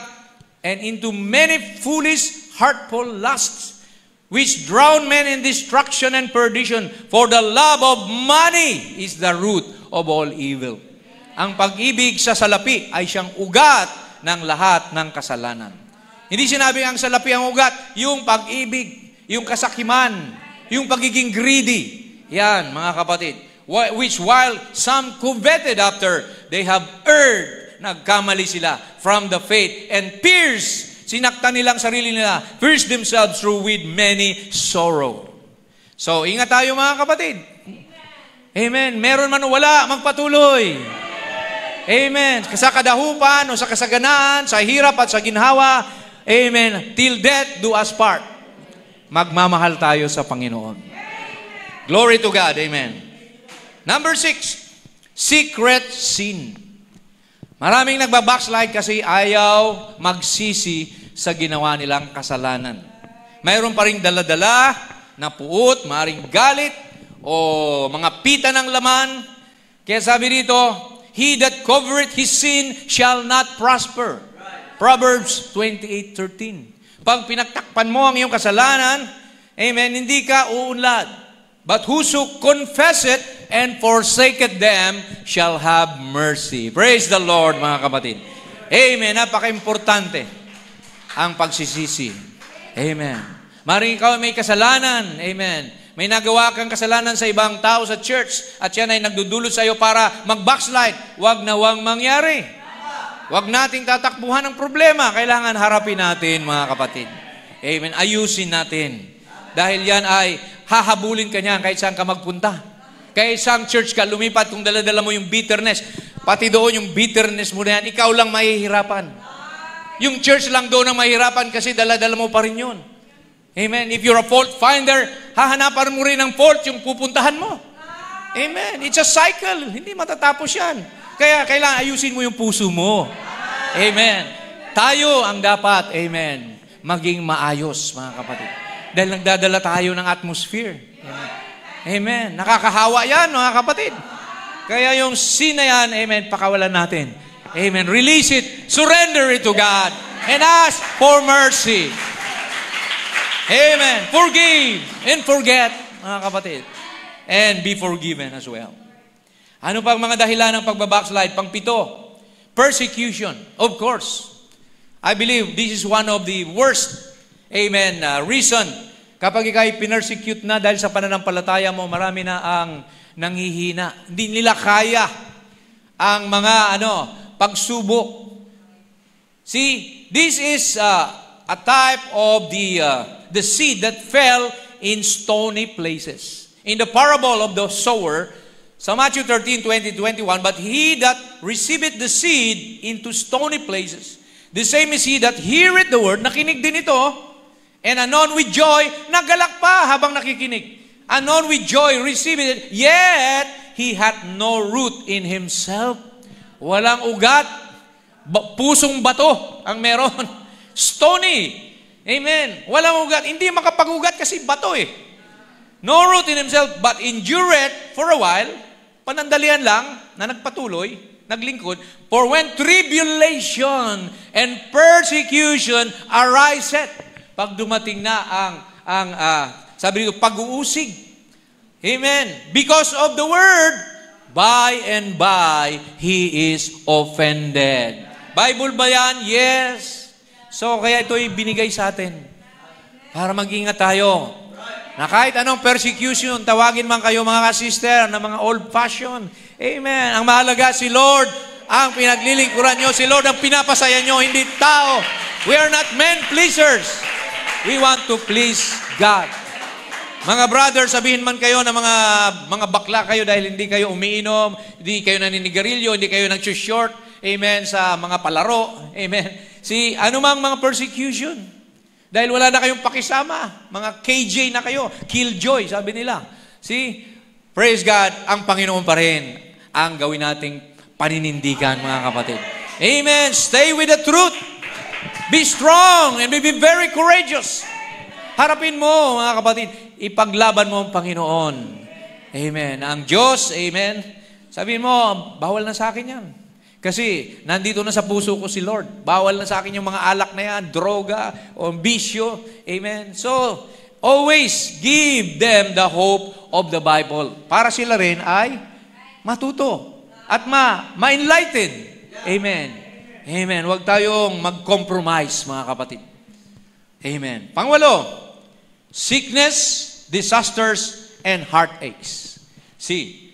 and into many foolish, hurtful lusts, which drown men in destruction and perdition. For the love of money is the root of all evil. Ang pag-ibig sa salapi ay siyang ugat ng lahat ng kasalanan. Hindi sinabi ang salapi ang ugat, yung pag-ibig, yung kasakiman, yung pagiging greedy. Yan, mga kapatid. Which while some coveted after, they have erred. Nagkamali sila from the faith and sinaktan nilang sarili nila, pierced themselves through with many sorrow. So, ingat tayo mga kapatid. Amen. Meron man o wala, magpatuloy. Amen. Sa kadahupan o sa kasaganaan, sa hirap at sa ginhawa, amen. Till death do us part. Magmamahal tayo sa Panginoon. Glory to God. Amen. Number 6, secret sin. Maraming nagbabackslide kasi ayaw magsisi sa ginawa nilang kasalanan. Mayroon pa ring dala-dala na puot, maring galit, o mga pita ng laman. Kaya sabi dito, he that covereth his sin shall not prosper. Proverbs 28:13. Pag pinagtakpan mo ang iyong kasalanan, amen, hindi ka uunlad. But whoso confesseth and forsaketh them shall have mercy. Praise the Lord, mga kapatid. Amen. Napaka-importante ang pagsisisi. Amen. Maring ikaw may kasalanan. Amen. May nagawa kang kasalanan sa ibang tao sa church at yan ay nagdudulot sa iyo para mag-backslide. Huwag na huwag mangyari. Huwag nating tatakbuhan ng problema. Kailangan harapin natin, mga kapatid. Amen. Ayusin natin. Dahil yan ay hahabulin ka niyan kahit saan ka magpunta. Kahit saan church ka, lumipat kung dala-dala mo yung bitterness. Pati doon yung bitterness mo na yan, ikaw lang mahihirapan. Yung church lang doon ang mahihirapan kasi dala-dala mo pa rin yun. Amen. If you're a fault finder, hahanapan mo rin ng fault yung pupuntahan mo. Amen. It's a cycle. Hindi matatapos yan. Kaya kailangan ayusin mo yung puso mo. Amen. Tayo ang dapat, amen, maging maayos, mga kapatid. Dahil nagdadala tayo ng atmosphere. Amen. Amen. Nakakahawa yan, mga kapatid. Kaya yung sin na yan, amen, pakawalan natin. Amen. Release it. Surrender it to God. And ask for mercy. Amen. Forgive and forget, mga kapatid. And be forgiven as well. Ano pang mga dahilan ng pagbabackslide? Pang-pito, persecution. Of course. I believe this is one of the worst, amen, reason. Kapag ikay pinersecute na dahil sa pananampalataya mo, marami na ang nanghihina. Hindi nila kaya ang mga pagsubok. See, this is a type of the seed that fell in stony places. In the parable of the sower, sa Matthew 13:20-21, but he that receiveth the seed into stony places, the same is he that heareth the word, nakinig din ito, and anon with joy, nagalak pa habang nakikinig. Anon with joy, receiveth it, yet he hath no root in himself. Walang ugat, pusong bato ang meron. Stony. Amen. Walang ugat. Hindi makapag-ugat kasi bato eh. No root in himself, but endureth for a while, panandalian lang, na nagpatuloy, naglingkod, for when tribulation and persecution ariseth, pag dumating na ang sabi dito, pag-uusig. Amen. Because of the word, by and by, he is offended. Bible ba yan? Yes. So, kaya ito'y binigay sa atin. Para mag-ingat tayo. Na kahit anong persecution, tawagin man kayo mga sister na mga old-fashioned. Amen. Ang mahalaga, si Lord ang pinaglilingkuran nyo. Si Lord ang pinapasaya nyo, hindi tao. We are not men pleasers. We want to please God. Mga brother, sabihin man kayo na mga bakla kayo dahil hindi kayo umiinom, hindi kayo naninigarilyo, hindi kayo nag-short, amen, sa mga palaro, amen. Si anumang mga persecution, dahil wala na kayong pakisama, mga KJ na kayo, killjoy, sabi nila. See, praise God, ang Panginoon pa rin ang gawin nating paninindigan, mga kapatid. Amen. Stay with the truth. Be strong and be very courageous. Harapin mo, mga kapatid. Ipaglaban mo ang Panginoon. Amen. Ang Diyos, amen. Sabihin mo, bawal na sa akin yan. Kasi nandito na sa puso ko si Lord. Bawal na sa akin yung mga alak na yan, droga, o bisyo. Amen. So, always give them the hope of the Bible. Para sila rin ay matuto at ma-enlighten. Amen. Amen. Huwag tayong mag-compromise, mga kapatid. Amen. Pangwalo, sickness, disasters, and heartaches. See,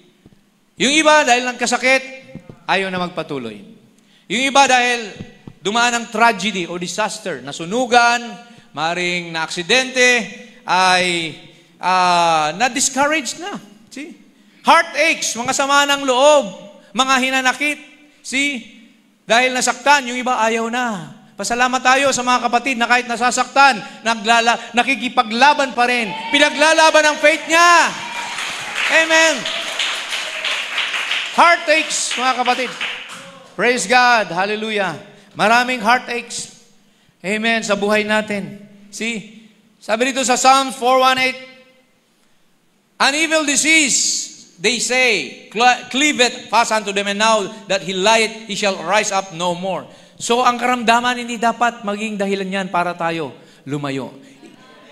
yung iba dahil ng kasakit, ayaw na magpatuloy. Yung iba dahil dumaan ng tragedy o disaster, nasunugan, maring na-aksidente, ay na-discouraged na. See? Heartaches, mga sama ng loob, mga hinanakit. See? Dahil nasaktan, yung iba ayaw na. Pasalamat tayo sa mga kapatid na kahit nasasaktan, nakikipaglaban pa rin. Pinaglalaban ang faith niya. Amen. Heartaches, mga kapatid. Praise God. Hallelujah. Maraming heartaches. Amen. Sa buhay natin. See? Sabi dito sa Psalms 4:1-8, An evil disease, they say, cleaveth fast unto them, and now that he lieth, he shall rise up no more. So, ang karamdaman, hindi dapat maging dahilan yan para tayo lumayo.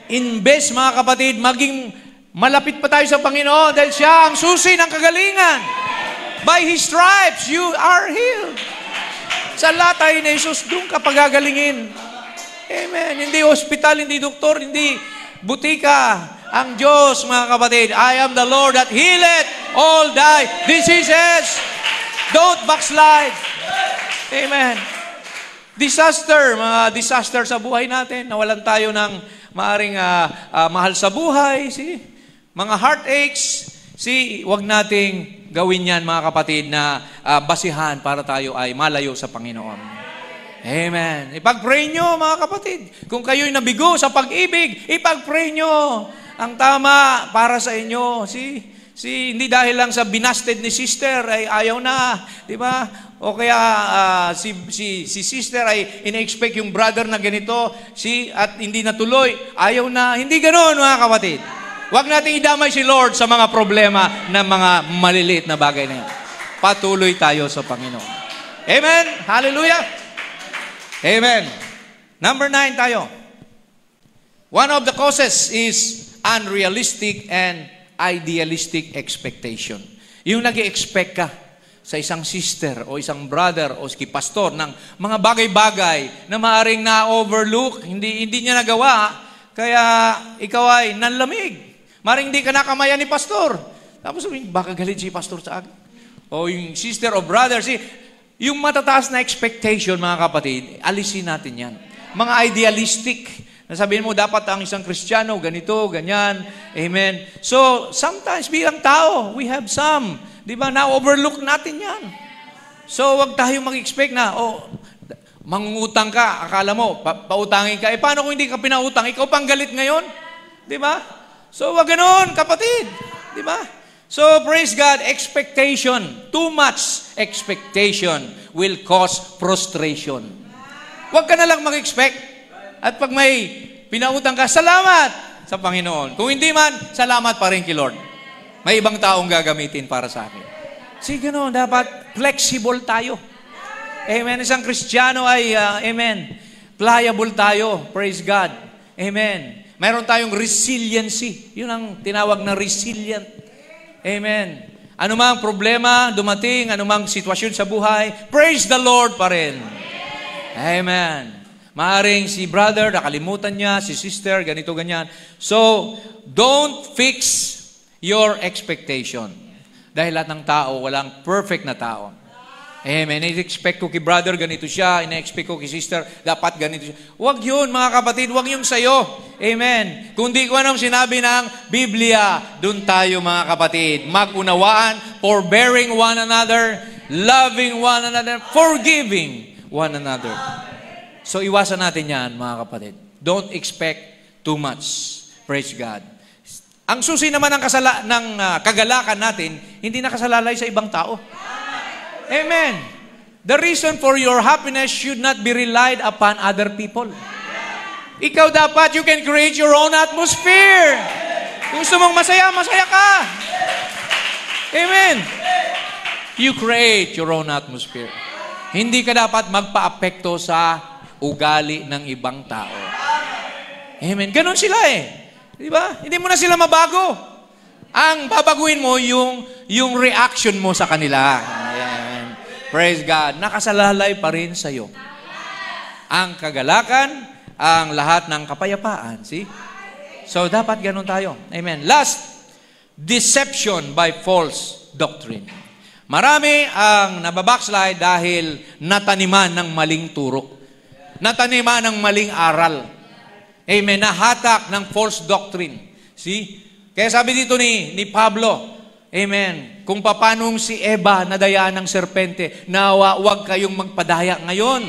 Imbes, mga kapatid, maging malapit pa tayo sa Panginoon dahil siya ang susi ng kagalingan. By His stripes, you are healed. Sa latay ni Jesus, doon ka pagagalingin. Amen. Hindi hospital, hindi doktor, hindi butika. Ang Diyos, mga kapatid, I am the Lord that healeth all thy diseases. Don't backslide. Amen. Disaster, mga disaster sa buhay natin. Nawalan tayo ng maaring mahal sa buhay. Mga heartaches. Huwag nating gawin yan, mga kapatid, na basihan para tayo ay malayo sa Panginoon. Amen. Ipag-pray nyo, mga kapatid. Kung kayo'y nabigo sa pag-ibig, ipag-pray nyo. Ang tama para sa inyo. Hindi dahil lang sa binasted ni sister ay ayaw na, di ba? O kaya si sister ay ina-expect yung brother na ganito, at hindi natuloy, ayaw na. Hindi ganoon, mga kapatid. Huwag nating idamay si Lord sa mga problema ng mga maliliit na bagay na yan. Patuloy tayo sa Panginoon. Amen? Hallelujah! Amen. Number 9 tayo. One of the causes is unrealistic and idealistic expectation. Yung nag-expect ka sa isang sister o isang brother o si pastor ng mga bagay-bagay na maaring na-overlook, hindi niya nagawa, kaya ikaw ay nanlamig. Maaring hindi ka nakamaya ni pastor. Tapos baka galit si pastor sa akin. O yung sister o brother, yung matataas na expectation, mga kapatid, alisin natin yan. Mga idealistic. Nasabihin mo, dapat ang isang Kristiyano, ganito, ganyan. Amen. So, sometimes bilang tao, we have some. Di ba? Na-overlook natin yan. So, wag tayong mag-expect na, mangungutang ka, akala mo, pautangin ka. Paano kung hindi ka pinautang? Ikaw pang galit ngayon? Di ba? So, wag ganoon, kapatid. Di ba? So, praise God, expectation, too much expectation will cause frustration. Wag ka na lang mag-expect. At pag may pinautang ka, salamat sa Panginoon. Kung hindi man, salamat pa rin kay Lord. May ibang taong gagamitin para sa akin. Ganoon, dapat flexible tayo. Amen. Isang Kristiyano ay, amen, pliable tayo. Praise God. Amen. Mayroon tayong resiliency. Yun ang tinawag na resilient. Amen. Anumang problema dumating, anumang sitwasyon sa buhay, praise the Lord pa rin. Amen. Maaring si brother, nakalimutan niya, si sister, ganito, ganyan. So, don't fix your expectation. Dahil lahat ng tao, walang perfect na tao. Amen. I-expect ko kay brother, ganito siya. I-expect ko kay sister, dapat ganito siya. Huwag yun, mga kapatid. Huwag yung sayo. Amen. Kung di ko anong sinabi ng Biblia, dun tayo, mga kapatid. Mag-unawaan, forbearing one another, loving one another, forgiving one another. So, iwasan natin yan, mga kapatid. Don't expect too much. Praise God. Ang susi naman ng kagalakan natin, hindi nakasalalay sa ibang tao. Amen. The reason for your happiness should not be relied upon other people. Ikaw dapat, you can create your own atmosphere. Kung gusto mong masaya, masaya ka. Amen. You create your own atmosphere. Hindi ka dapat magpa-apekto sa ugali ng ibang tao. Amen. Ganon sila Di ba? Hindi mo na sila mabago. Ang babaguhin mo yung reaction mo sa kanila. Amen. Praise God. Nakasalalay pa rin sa'yo. Ang kagalakan, ang lahat ng kapayapaan. See? So, dapat ganon tayo. Amen. Last, deception by false doctrine. Marami ang nababackslide dahil nataniman ng maling turok. Nataniman ng maling aral. Amen. Nahatak ng false doctrine. See? Kaya sabi dito ni Pablo, amen, kung papanong si Eva nadayaan ng serpente, nawa, huwag kayong magpadaya ngayon.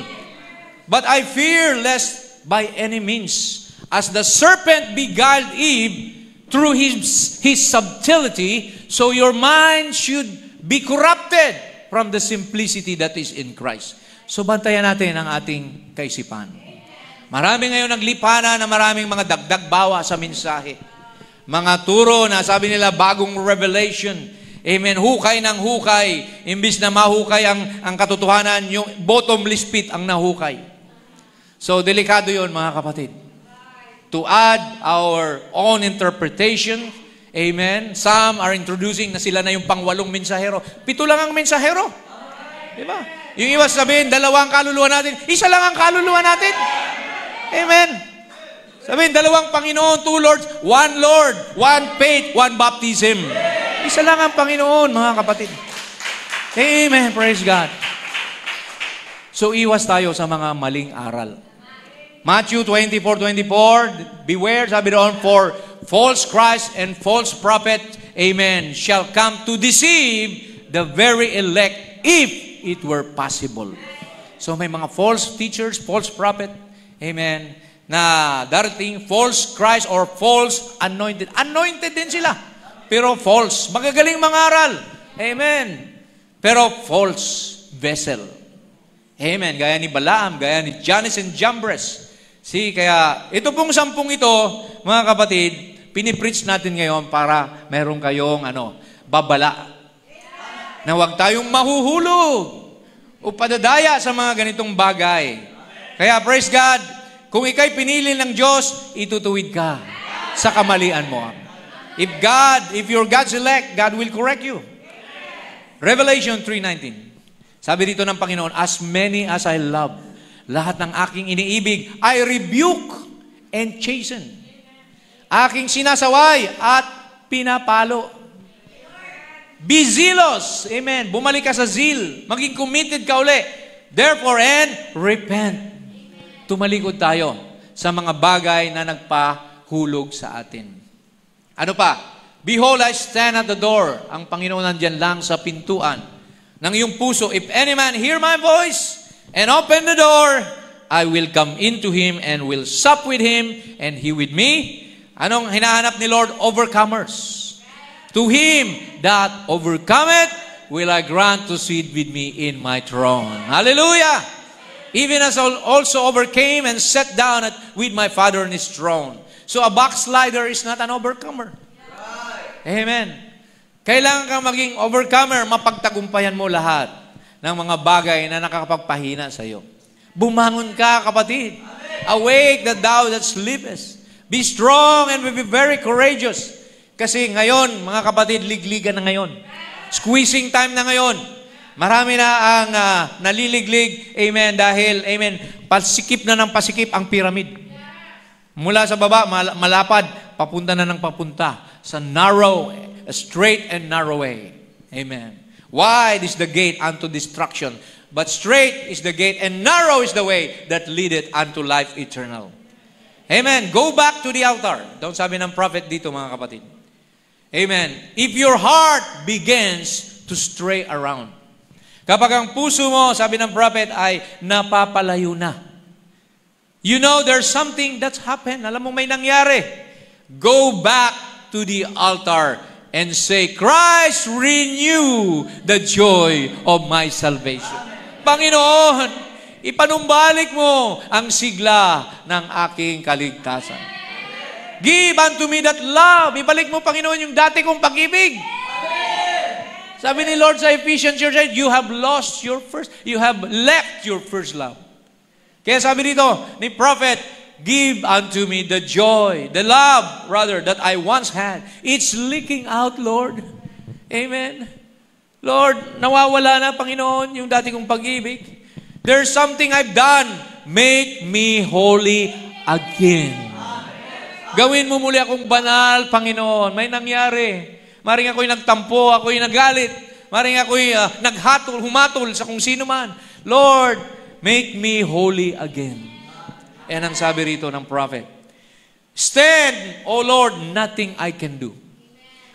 But I fear lest by any means, as the serpent beguiled Eve through his subtlety, so your mind should be corrupted from the simplicity that is in Christ. So, bantayan natin ang ating kaisipan. Marami ngayon naglipana na maraming mga dagdag bawa sa mensahe. Mga turo na sabi nila bagong revelation. Amen. Hukay ng hukay. Imbis na mahukay ang katotohanan, yung bottomless pit ang nahukay. So, delikado yon mga kapatid. To add our own interpretation. Amen. Some are introducing na sila na yung pangwalong mensahero. 7 lang ang mensahero. Diba? Yung iwas sabihin, 2 ang kaluluwa natin. 1 lang ang kaluluwa natin. Amen. Sabihin, 2 Panginoon, 2 Lords, 1 Lord, 1 faith, 1 baptism. 1 lang ang Panginoon, mga kapatid. Amen. Praise God. So, iwas tayo sa mga maling aral. Matthew 24:24, beware, sabi doon, for false Christ and false prophet, amen, shall come to deceive the very elect if it were possible. So may mga false teachers, false prophet, amen, na darating false Christ or false anointed. Anointed din sila, pero false. Magagaling mangaral, amen, pero false vessel. Amen. Gaya ni Balaam, gaya ni Jannes and Jambres. Kaya ito pong 10 ito, mga kapatid, pinipreach natin ngayon para meron kayong babala. Na huwag tayong mahuhulog o padadaya sa mga ganitong bagay. Kaya praise God, kung ikay pinili ng Diyos, itutuwid ka sa kamalian mo. If you're God's elect, God will correct you. Revelation 3:19. Sabi dito ng Panginoon, as many as I love, lahat ng aking iniibig, I rebuke and chasten. Aking sinasaway at pinapalo. Be zealous. Amen. Bumalik ka sa zeal. Maging committed ka uli. Therefore, and repent. Tumalikod tayo sa mga bagay na nagpahulog sa atin. Ano pa? Behold, I stand at the door. Ang Panginoon nandyan lang sa pintuan ng iyong puso. If any man hear my voice and open the door, I will come into him and will sup with him and he with me. Anong hinahanap ni Lord? Overcomers. To him that overcometh will I grant to sit with me in my throne. Hallelujah! Even as I also overcame and sat down with my Father in his throne. So a backslider is not an overcomer. Amen. Kailangan kang maging overcomer, mapagtagumpayan mo lahat ng mga bagay na nakakapagpahina sa iyo. Bumangon ka, kapatid. Awake that thou that sleepest. Be strong and be very courageous. Kasi ngayon, mga kapatid, ligligan na ngayon. Squeezing time na ngayon. Marami na ang naliliglig, amen, dahil, amen, pasikip na ng pasikip ang pyramid. Mula sa baba, malapad, papunta na ng papunta sa narrow, straight and narrow way. Amen. Wide is the gate unto destruction, but straight is the gate and narrow is the way that leadeth unto life eternal. Amen. Go back to the altar. Don't sabi ng prophet dito, mga kapatid. Amen. If your heart begins to stray around, kapag ang puso mo, sabi ng prophet, ay napapalayo na. You know, there's something that's happened. Alam mo, may nangyari. Go back to the altar and say, Christ, renew the joy of my salvation. Panginoon, ipanumbalik mo ang sigla ng aking kaligtasan. Give unto me that love. Ibalik mo, Panginoon, yung dati kong pag-ibig. Sabi ni Lord sa Ephesians church, you have left your first love. Kaya sabi dito ni prophet, give unto me the joy, the love, rather, that I once had. It's leaking out, Lord. Amen. Lord, nawawala na, Panginoon, yung dati kong pag-ibig. There's something I've done. Make me holy again. Gawin mo muli akong banal, Panginoon. May nangyari. Maring ako'y nagtampo, ako'y nagalit. Maring ako'y naghatol, humatol sa kung sino man. Lord, make me holy again. And ang sabi rito ng prophet, stand, O Lord, nothing I can do.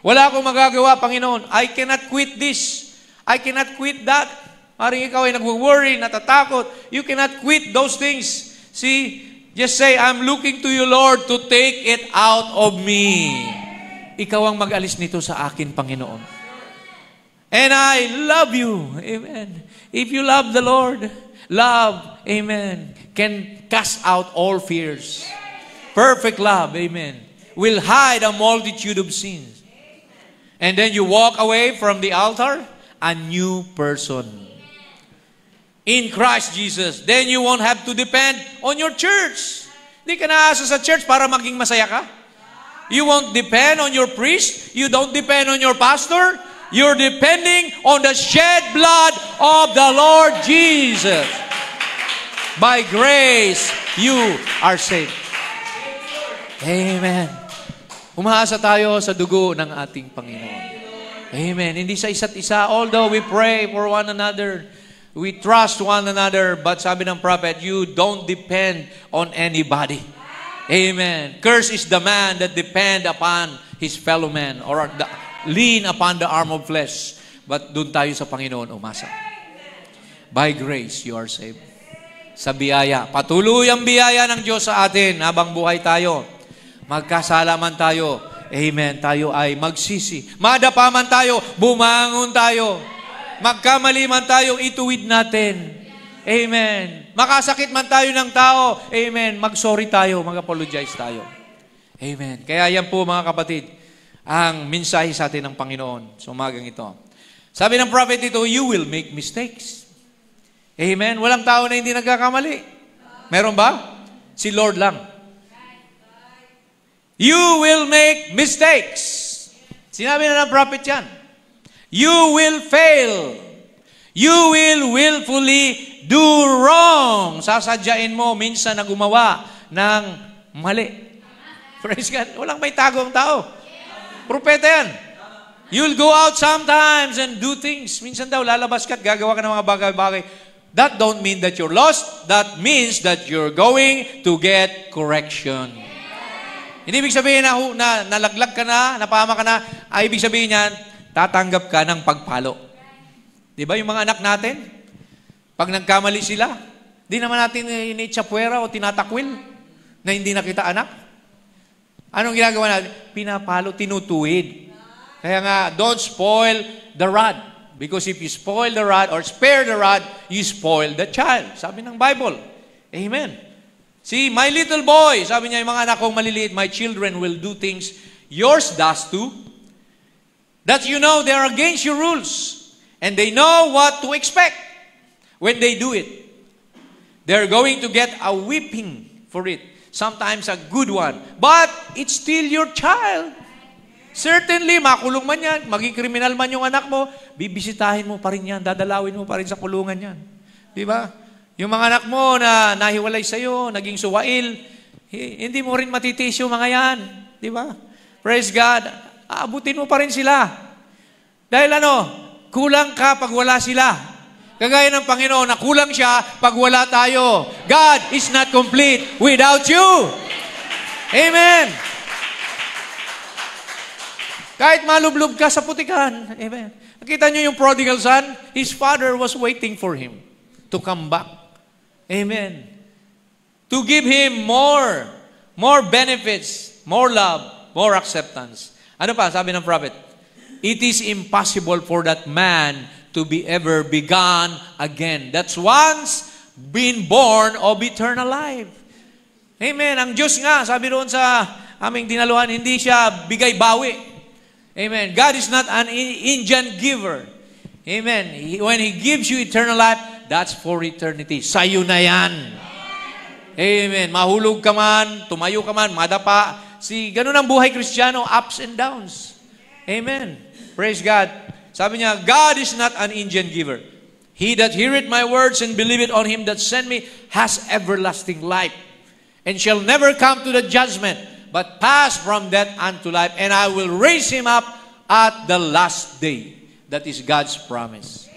Wala akong magagawa, Panginoon. I cannot quit this. I cannot quit that. Maring ikaw ay nag-worry, natatakot. You cannot quit those things. See, just say, I'm looking to you, Lord, to take it out of me. Ikaw ang mag-alis nito sa akin, Panginoon. And I love you. Amen. If you love the Lord, love, amen, can cast out all fears. Perfect love, amen. will hide a multitude of sins. And then you walk away from the altar, a new person. In Christ Jesus. Then you won't have to depend on your church. Hindi ka naasa sa church para maging masaya ka. You won't depend on your priest. You don't depend on your pastor. You're depending on the shed blood of the Lord Jesus. By grace, you are saved. Amen. Umaasa tayo sa dugo ng ating Panginoon. Amen. Hindi sa isa't isa. Although we pray for one another, we trust one another, but sabi ng prophet, you don't depend on anybody. Amen. Cursed is the man that depend upon his fellow man or lean upon the arm of flesh. But doon tayo sa Panginoon umasa. By grace, you are saved. Sa biyaya. Patuloy ang biyaya ng Diyos sa atin habang buhay tayo. Magkasala man tayo. Amen. Tayo ay magsisi. Madapa man tayo, bumangon tayo. Magkamali man tayo, ituwid natin. Amen. Makasakit man tayo ng tao, amen, mag-sorry tayo, mag-apologize tayo. Amen. Kaya yan po mga kapatid, ang mensahe sa atin ng Panginoon sa umagang ito. Sabi ng prophet ito, you will make mistakes. Amen. Walang tao na hindi nagkakamali. Meron ba? Si Lord lang. You will make mistakes. Sinabi na ng prophet yan. You will fail. You will willfully do wrong. Sasadyain mo minsan na gumawa ng mali. Praise God. Walang may tago ang tao. Propeta yan. You'll go out sometimes and do things. Minsan daw, lalabas ka at gagawa ka ng mga bagay-bagay. That don't mean that you're lost. That means that you're going to get correction. Hindi ibig sabihin na nalaglag ka na, napama ka na, ay ibig sabihin yan, tatanggap ka ng pagpalo. Di ba yung mga anak natin? Pag nagkamali sila, di naman natin initsapwera o tinatakwil na hindi nakita anak. Anong ginagawa natin? Pinapalo, tinutuwid. Kaya nga, don't spoil the rod. Because if you spoil the rod or spare the rod, you spoil the child. Sabi ng Bible. Amen. See, my little boy, sabi niya, yung mga anak kong maliliit, my children will do things yours does too. That you know they're against your rules. And they know what to expect when they do it. They're going to get a whipping for it. Sometimes a good one. But it's still your child. Certainly, makulong man yan, maging kriminal man yung anak mo, bibisitahin mo pa rin yan, dadalawin mo pa rin sa kulungan yan. Di ba? Yung mga anak mo na nahiwalay sa'yo, naging suwail, hindi mo rin matitiis yung mga yan. Di ba? Praise God. Aabutin mo pa rin sila. Dahil kulang ka pag wala sila. Kagaya ng Panginoon na kulang siya pag wala tayo. God is not complete without you. Amen. Kahit malublob ka sa putikan. Amen. Nakita niyo yung prodigal son? His father was waiting for him to come back. Amen. To give him more benefits, more love, more acceptance. Ano pa? Sabi ng prophet, it is impossible for that man to be ever begun again. That's once been born of eternal life. Amen. Ang Diyos nga, sabi doon sa aming dinaluhan, hindi siya bigay-bawi. Amen. God is not an Indian giver. Amen. When He gives you eternal life, that's for eternity. Sa'yo na yan. Amen. Mahulog ka man, tumayo ka man, madapa. Ganun ang buhay Kristiyano, ups and downs. Amen. Praise God. Sabi niya, God is not an Indian giver. He that heareth my words and believeth on Him that sent me has everlasting life, and shall never come to the judgment, but pass from death unto life, and I will raise him up at the last day. That is God's promise.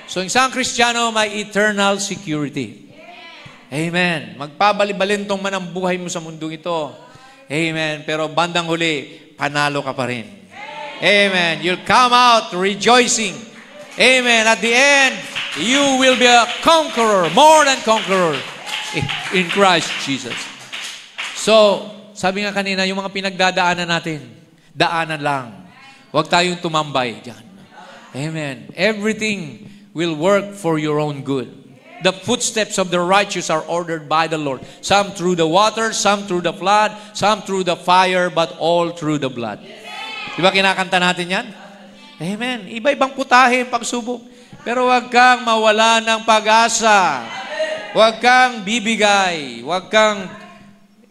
So, isang Kristiyano may eternal security. Amen. Magpabalibalintong man ang buhay mo sa mundong ito. Amen. Pero bandang huli, panalo ka pa rin. Amen. You'll come out rejoicing. Amen. At the end, you will be a conqueror, more than conqueror in Christ Jesus. So, sabi nga kanina, yung mga pinagdadaanan natin, daanan lang. Huwag tayong tumambay dyan. Amen. Everything will work for your own good. The footsteps of the righteous are ordered by the Lord. Some through the water, some through the flood, some through the fire, but all through the blood. Di ba kinakanta natin yan? Amen. Iba-ibang putahe ang pagsubok. Pero huwag kang mawala ng pag-asa. Huwag kang bibigay. Huwag kang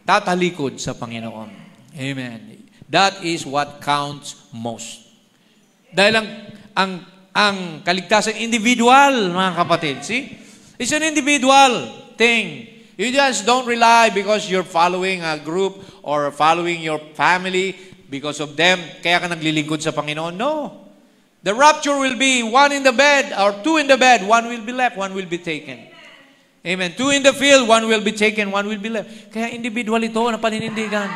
tatalikod sa Panginoon. Amen. That is what counts most. Dahil ang kaligtasan individual, mga kapatid. See? It's an individual thing. You just don't rely because you're following a group or following your family because of them. Kaya ka naglilingkod sa Panginoon. No. The rapture will be one in the bed or two in the bed. One will be left, one will be taken. Amen. Two in the field, one will be taken, one will be left. Kaya individual ito na paninindigan.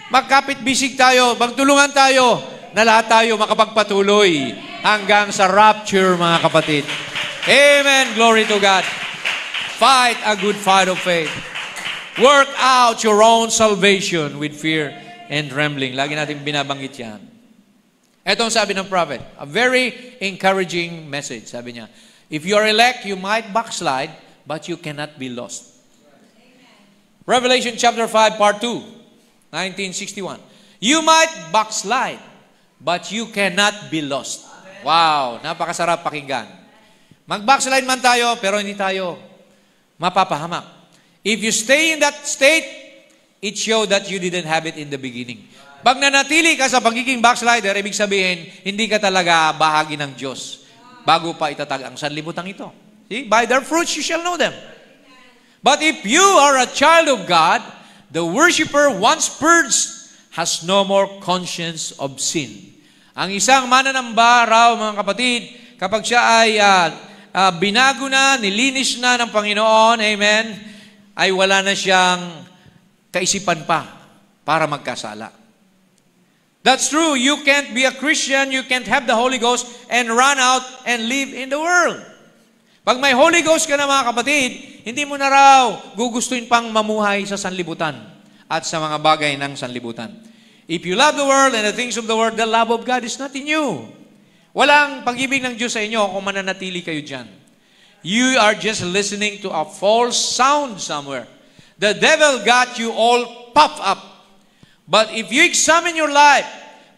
Magkapit-bisig tayo, magtulungan tayo na lahat tayo makapagpatuloy hanggang sa rapture, mga kapatid. Amen. Glory to God. Fight a good fight of faith. Work out your own salvation with fear and trembling. Lagi natin binabanggit yan. Ito ang sabi ng prophet. A very encouraging message. Sabi niya, if you are elect, you might backslide, but you cannot be lost. Revelation chapter 5, part 2, 1961. You might backslide, but you cannot be lost. Wow, napakasarap pakinggan. Mag-backslide man tayo, pero hindi tayo mapapahamak. If you stay in that state, it shows that you didn't have it in the beginning. Pag nanatili ka sa pagiging backslider, ibig sabihin, hindi ka talaga bahagi ng Diyos bago pa itatag ang sanlibutan ito. See? By their fruits you shall know them. But if you are a child of God, the worshiper once purged has no more conscience of sin. Ang isang mananamba raw, mga kapatid, kapag siya ay binago na, nilinis na ng Panginoon, amen, ay wala na siyang kaisipan pa para magkasala. That's true. You can't be a Christian, you can't have the Holy Ghost and run out and live in the world. Pag may Holy Ghost ka na, mga kapatid, hindi mo na raw gugustuhin pang mamuhay sa sanlibutan at sa mga bagay ng sanlibutan. If you love the world and the things of the world, the love of God is not in you. Walang pag-ibig ng Diyos sa inyo kung mananatili kayo dyan. You are just listening to a false sound somewhere. The devil got you all puffed up. But if you examine your life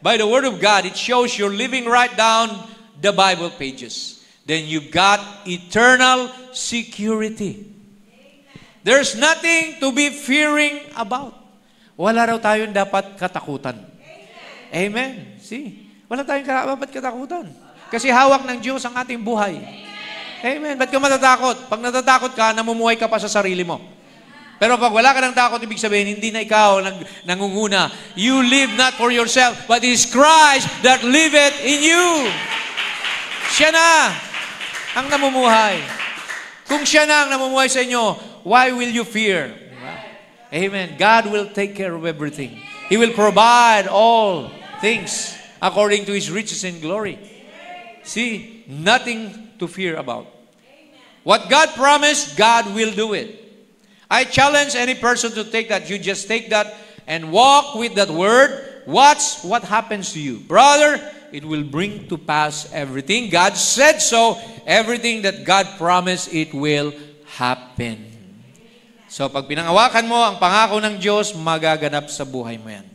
by the Word of God, it shows you're living right down the Bible pages. Then you've got eternal security. There's nothing to be fearing about. Wala raw tayong dapat katakutan. Amen. See? Wala tayong dapat katakutan. Kasi hawak ng Diyos ang ating buhay. Amen. Ba't ka matatakot? Pag natatakot ka, namumuhay ka pa sa sarili mo. Pero pag wala ka ng takot, ibig sabihin, hindi na ikaw nangunguna. You live not for yourself, but it is Christ that liveth in you. Siya na ang namumuhay. Kung siya na ang namumuhay sa inyo, why will you fear? Diba? Amen. God will take care of everything. He will provide all things according to His riches and glory. See, nothing to fear about. What God promised, God will do it. I challenge any person to take that. You just take that and walk with that word. Watch what happens to you. Brother, it will bring to pass everything. God said so. Everything that God promised, it will happen. So pag pinangawakan mo ang pangako ng Diyos, magaganap sa buhay mo yan.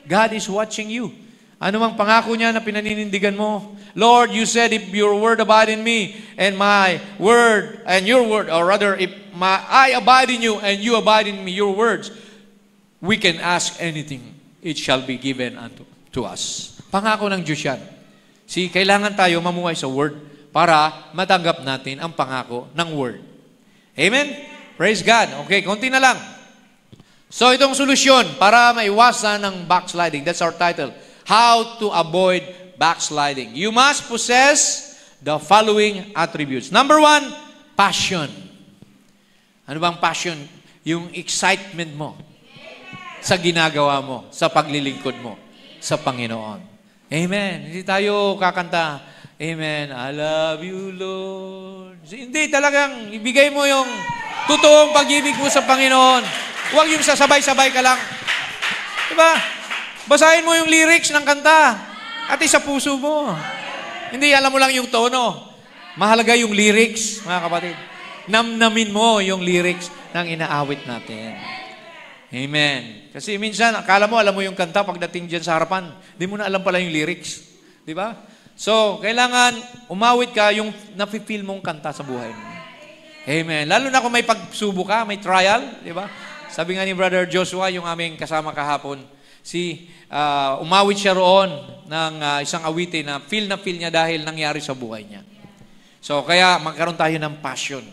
God is watching you. Ano mang pangako niya na pinaninindigan mo? Lord, you said if your word abide in me and my word and your word, or rather, if I abide in you and you abide in me, your words, we can ask anything. It shall be given unto us. Pangako ng Diyos yan. See, kailangan tayo mamuhay sa word para matanggap natin ang pangako ng word. Amen? Praise God. Okay, konti na lang. So, itong solusyon para maiwasan ng backsliding. That's our title. How to avoid backsliding. You must possess the following attributes. Number 1, passion. Ano bang passion? Yung excitement mo sa ginagawa mo, sa paglilingkod mo sa Panginoon. Amen. Hindi tayo kakanta, amen, I love you, Lord. Hindi, talagang ibigay mo yung totoong pag-ibig mo sa Panginoon. Huwag yung sasabay-sabay ka lang. Diba? Basahin mo yung lyrics ng kanta at sa puso mo. Hindi, alam mo lang yung tono. Mahalaga yung lyrics, mga kapatid. Namnamin mo yung lyrics ng inaawit natin. Amen. Kasi minsan, akala mo, alam mo yung kanta pagdating dyan sa harapan. Di mo na alam pala yung lyrics. Di ba? So, kailangan umawit ka yung nafe-feel mong kanta sa buhay mo. Amen. Lalo na kung may pagsubok ka, may trial. Di ba? Sabi nga ni Brother Joshua, yung aming kasama kahapon, umawit siya roon ng isang awitin na feel niya dahil nangyari sa buhay niya. So, kaya magkaroon tayo ng passion.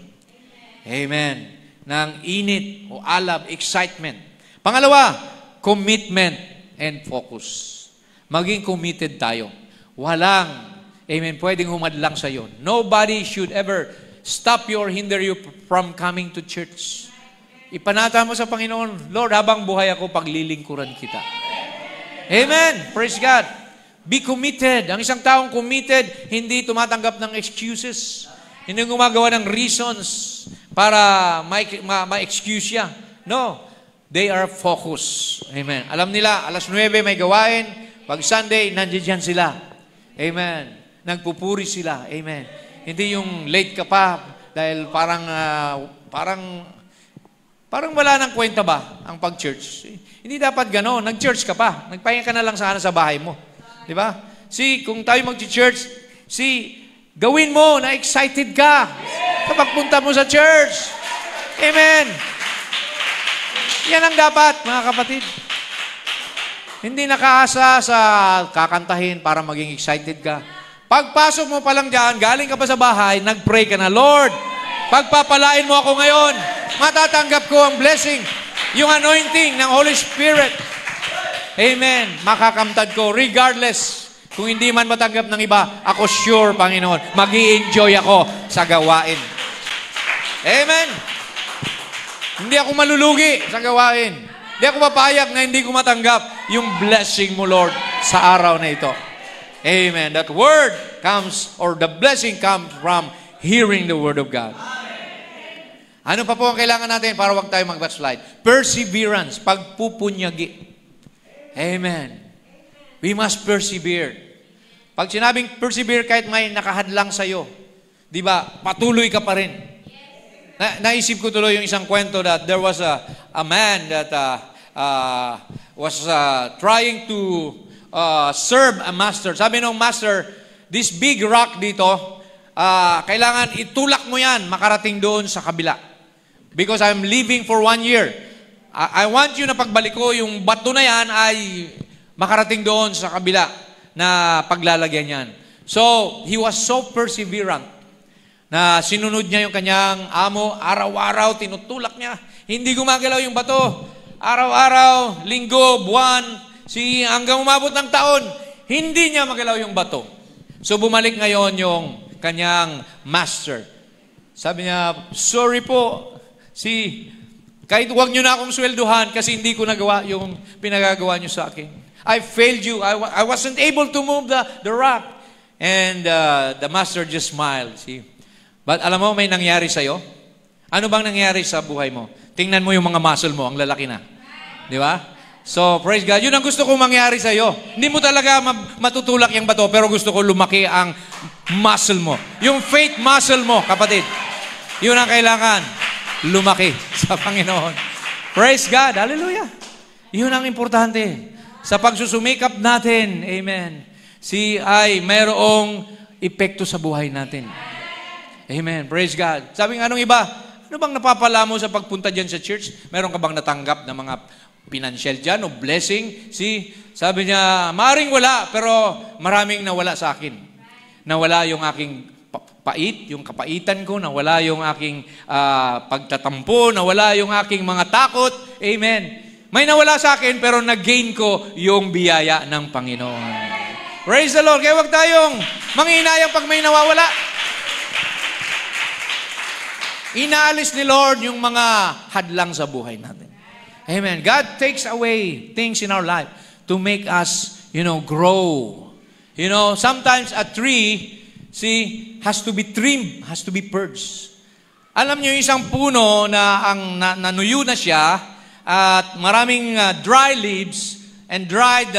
Amen. Ng init o alab, excitement. Pangalawa, commitment and focus. Maging committed tayo. Walang, amen, pwedeng humadlang sa iyo. Nobody should ever stop you or hinder you from coming to church. Ipanata mo sa Panginoon, Lord, habang buhay ako, paglilingkuran kita. Amen. Praise God. Be committed. Ang isang taong committed, hindi tumatanggap ng excuses. Hindi gumagawa ng reasons para ma-excuse siya. No. They are focused. Amen. Alam nila, alas 9 may gawain. Pag Sunday, nandiyan sila. Amen. Nagpupuri sila. Amen. Hindi yung late ka pa dahil parang wala nang kwenta ba ang pag-church. Hindi dapat gano'n. Nag-church ka pa. Nagpahinga ka na lang sana sa bahay mo. Di ba? Kung tayo mag-church, gawin mo na excited ka kapag punta mo sa church. Amen. Yan ang dapat, mga kapatid. Hindi nakaasa sa kakantahin para maging excited ka. Pagpasok mo pa lang dyan, galing ka pa sa bahay, nag-pray ka na, Lord, pagpapalain mo ako ngayon, matatanggap ko ang blessing, yung anointing ng Holy Spirit. Amen. Makakamtad ko, regardless. Kung hindi man matanggap ng iba, ako sure, Panginoon, mag-i-enjoy ako sa gawain. Amen. Hindi ako malulugi sa gawain. Hindi ako papayag na hindi ko matanggap yung blessing mo, Lord, sa araw na ito. Amen. That word comes, or the blessing comes from hearing the word of God. Ano pa po ang kailangan natin para wag tayo mag-backslide? Perseverance, pagpupunyagi. Amen. We must persevere. Pag sinabing persevere, kahit may nakahadlang sa'yo, di ba, patuloy ka pa rin. Naisip ko tuloy yung isang kwento that there was a man that was trying to serve a master. Sabi nung master, this big rock dito, kailangan itulak mo yan, makarating doon sa kabila. Because I'm leaving for 1 year. I want you na pagbalik ko, yung bato na yan ay makarating doon sa kabila na paglalagyan yan. So, he was so perseverant na sinunod niya yung kanyang amo, araw-araw, tinutulak niya. Hindi gumagalaw yung bato. Araw-araw, linggo, buwan, hanggang umabot ng taon, hindi niya magalaw yung bato. So, bumalik ngayon yung kanyang master. Sabi niya, sorry po, kahit huwag niyo na akong swelduhan kasi hindi ko nagawa yung pinagagawa niyo sa akin. I failed you. I wasn't able to move the rock. And the master just smiled. But alam mo, may nangyari sa'yo? Ano bang nangyari sa buhay mo? Tingnan mo yung mga muscle mo, ang lalaki na. Di ba? So, praise God. Yun ang gusto kong mangyari sa'yo. Hindi mo talaga matutulak yung bato, pero gusto ko lumaki ang muscle mo. Yung faith muscle mo, kapatid. Yun ang kailangan. Lumaki sa Panginoon. Praise God. Hallelujah. Yun ang importante. Sa pagsusumikap natin, amen, ay mayroong epekto sa buhay natin. Amen. Praise God. Sabi nga nung iba, ano bang napapala mo sa pagpunta dyan sa church? Meron ka bang natanggap ng mga financial dyan o blessing? Sabi niya, maaaring wala, pero maraming nawala sa akin. Nawala yung aking yung kapaitan ko, nawala yung aking pagtatampo, nawala yung aking mga takot. Amen. May nawala sa akin, pero nag-gain ko yung biyaya ng Panginoon. Praise the Lord. Kaya huwag tayong manghihinayang pag may nawawala. Inaalis ni Lord yung mga hadlang sa buhay natin. Amen. God takes away things in our life to make us, grow. Sometimes a tree, has to be trimmed, has to be purged. Alam niyo, isang puno na nanuyo na siya at maraming dry leaves and dried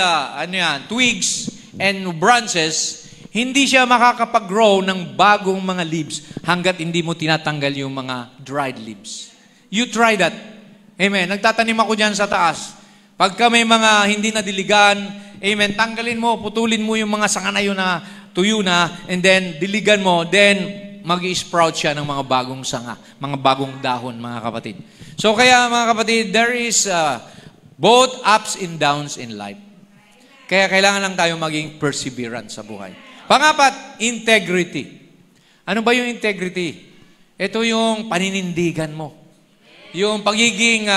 twigs and branches, Hindi siya makakapag-grow ng bagong mga leaves hanggat hindi mo tinatanggal yung mga dried leaves. You try that. Amen. Nagtatanim ako dyan sa taas. Pagka may mga hindi nadiligan, amen, tanggalin mo, putulin mo yung mga sanga na yun na tuyo na, and then diligan mo, then mag-i-sprout siya ng mga bagong sanga, mga bagong dahon, mga kapatid. So kaya mga kapatid, there is both ups and downs in life. Kaya kailangan lang tayo maging perseverance sa buhay. Pangapat, integrity. Ano ba yung integrity? Ito yung paninindigan mo. Yung pagiging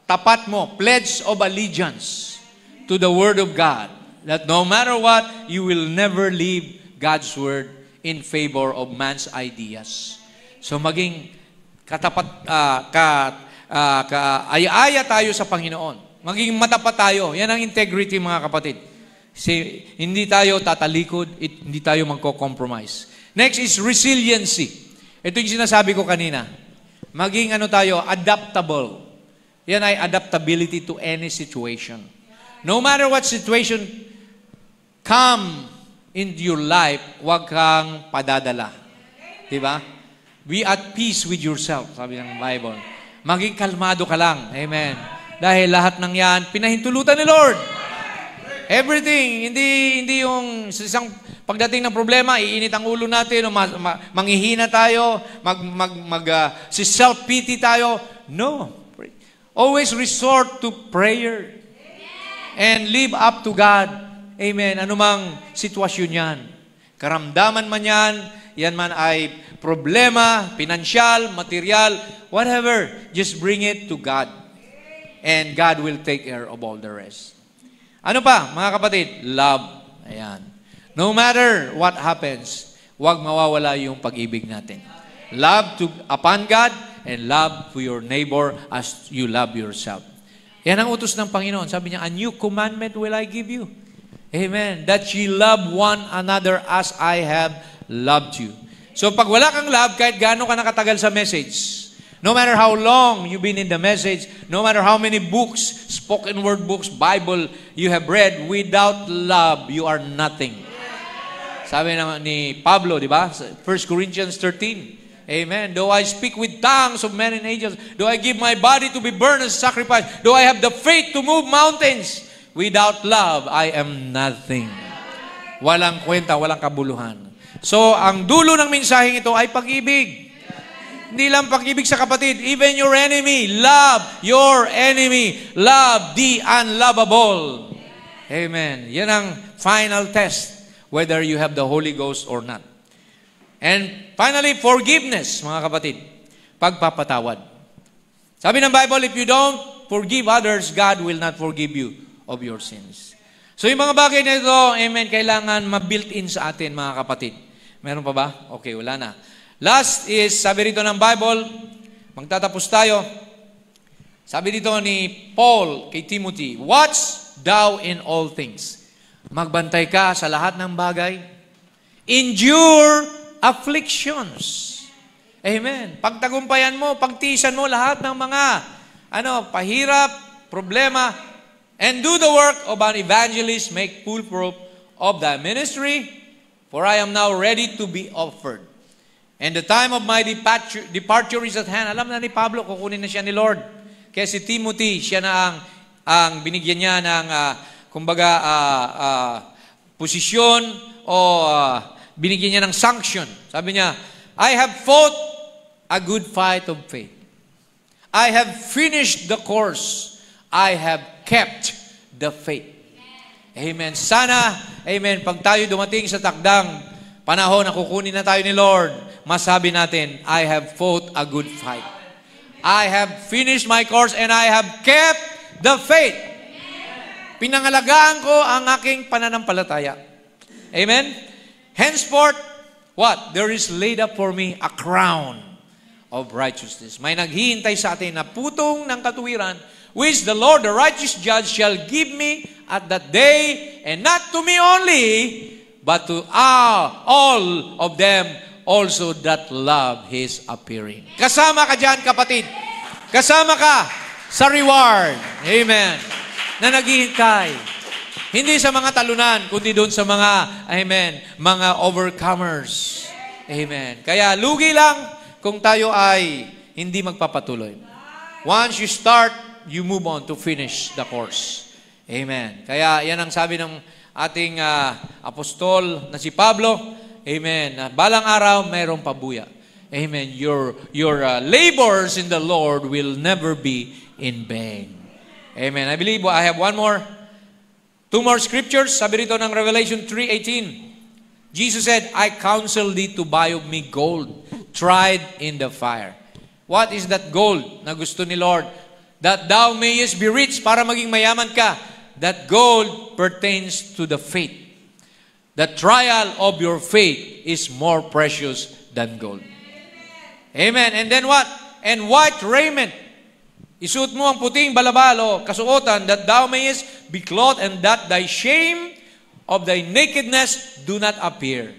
tapat mo, pledge of allegiance to the Word of God. That no matter what, you will never leave God's Word in favor of man's ideas. So maging katapat, aya tayo sa Panginoon. Maging matapat tayo. Yan ang integrity, mga kapatid. Hindi tayo tatalikod, hindi tayo magko-compromise. Next is resiliency. Ito yung sinasabi ko kanina. Maging tayo, adaptable. Yan ay adaptability to any situation. No matter what situation come into your life, huwag kang padadala. Diba? Be at peace with yourself, sabi ng Bible. Maging kalmado ka lang. Amen. Dahil lahat ng yan, pinahintulutan ni Lord. Everything, hindi yung isang pagdating ng problema, iinit ang ulo natin, manghihina tayo, si self-pity tayo. No. Always resort to prayer and live up to God. Amen. Anumang sitwasyon yan. Karamdaman man yan man ay problema, pinansyal, material, whatever, just bring it to God. And God will take care of all the rest. Ano pa, mga kapatid? Love. Ayan. No matter what happens, huwag mawawala yung pag-ibig natin. Love upon God and love to your neighbor as you love yourself. Yan ang utos ng Panginoon. Sabi niya, a new commandment will I give you. Amen. That ye love one another as I have loved you. So pag wala kang love, kahit gaano ka nakatagal sa message, no matter how long you've been in the message, no matter how many books, spoken word books, Bible you have read, without love, you are nothing. Sabi ni Pablo, di ba? 1 Corinthians 13. Amen. Though I speak with tongues of men and angels, though I give my body to be burned as a sacrifice, though I have the faith to move mountains, without love, I am nothing. Walang kwenta, walang kabuluhan. So, ang dulo ng mensaheng ito ay pag-ibig. Hindi lang pag-ibig sa kapatid, even your enemy, love your enemy. Love the unlovable. Amen. Yan ang final test, whether you have the Holy Ghost or not. And finally, forgiveness, mga kapatid. Pagpapatawad. Sabi ng Bible, if you don't forgive others, God will not forgive you of your sins. So yung mga bagay na ito, amen, kailangan ma-built-in sa atin, mga kapatid. Meron pa ba? Okay, wala na. Last is, sabi rito ng Bible, magtatapos tayo. Sabi dito ni Paul kay Timothy, watch thou in all things. Magbantay ka sa lahat ng bagay. Endure afflictions. Amen. Pagtagumpayan mo, pagtiisan mo lahat ng mga pahirap, problema, and do the work of an evangelist, make full proof of thy ministry, for I am now ready to be offered. And the time of my departure is at hand. Alam na ni Pablo, kukunin na siya ni Lord. Kaya si Timothy, siya na ang binigyan niya ng, posisyon o binigyan niya ng sanction. Sabi niya, I have fought a good fight of faith. I have finished the course. I have kept the faith. Amen. Sana, amen, pag tayo dumating sa takdang panahon na kukunin na tayo ni Lord, masabi natin, I have fought a good fight. I have finished my course and I have kept the faith. Pinangalagaan ko ang aking pananampalataya. Amen? Henceforth, what? There is laid up for me a crown of righteousness. May naghihintay sa atin na putong ng katuwiran, which the Lord, the righteous judge, shall give me at that day, and not to me only, but to all of them also that love His appearing. Kasama ka dyan, kapatid. Kasama ka sa reward. Amen. Na naghihintay. Hindi sa mga talunan, kundi doon sa mga, amen, mga overcomers. Amen. Kaya lugi lang kung tayo ay hindi magpapatuloy. Once you start, you move on to finish the course. Amen. Kaya yan ang sabi ng ating apostol na si Pablo. Amen. Balang araw, mayroong pabuya. Amen. Your labors in the Lord will never be in vain. Amen. I believe I have two more scriptures. Sabi rito ng Revelation 3:18. Jesus said, I counsel thee to buy of me gold, tried in the fire. What is that gold na gusto ni Lord? That thou mayest be rich, para maging mayaman ka. That gold pertains to the faith. The trial of your faith is more precious than gold. Amen. And then what? And white raiment. Isuot mo ang puting balabalo, kasuotan, that thou mayest be clothed, and that thy shame of thy nakedness do not appear.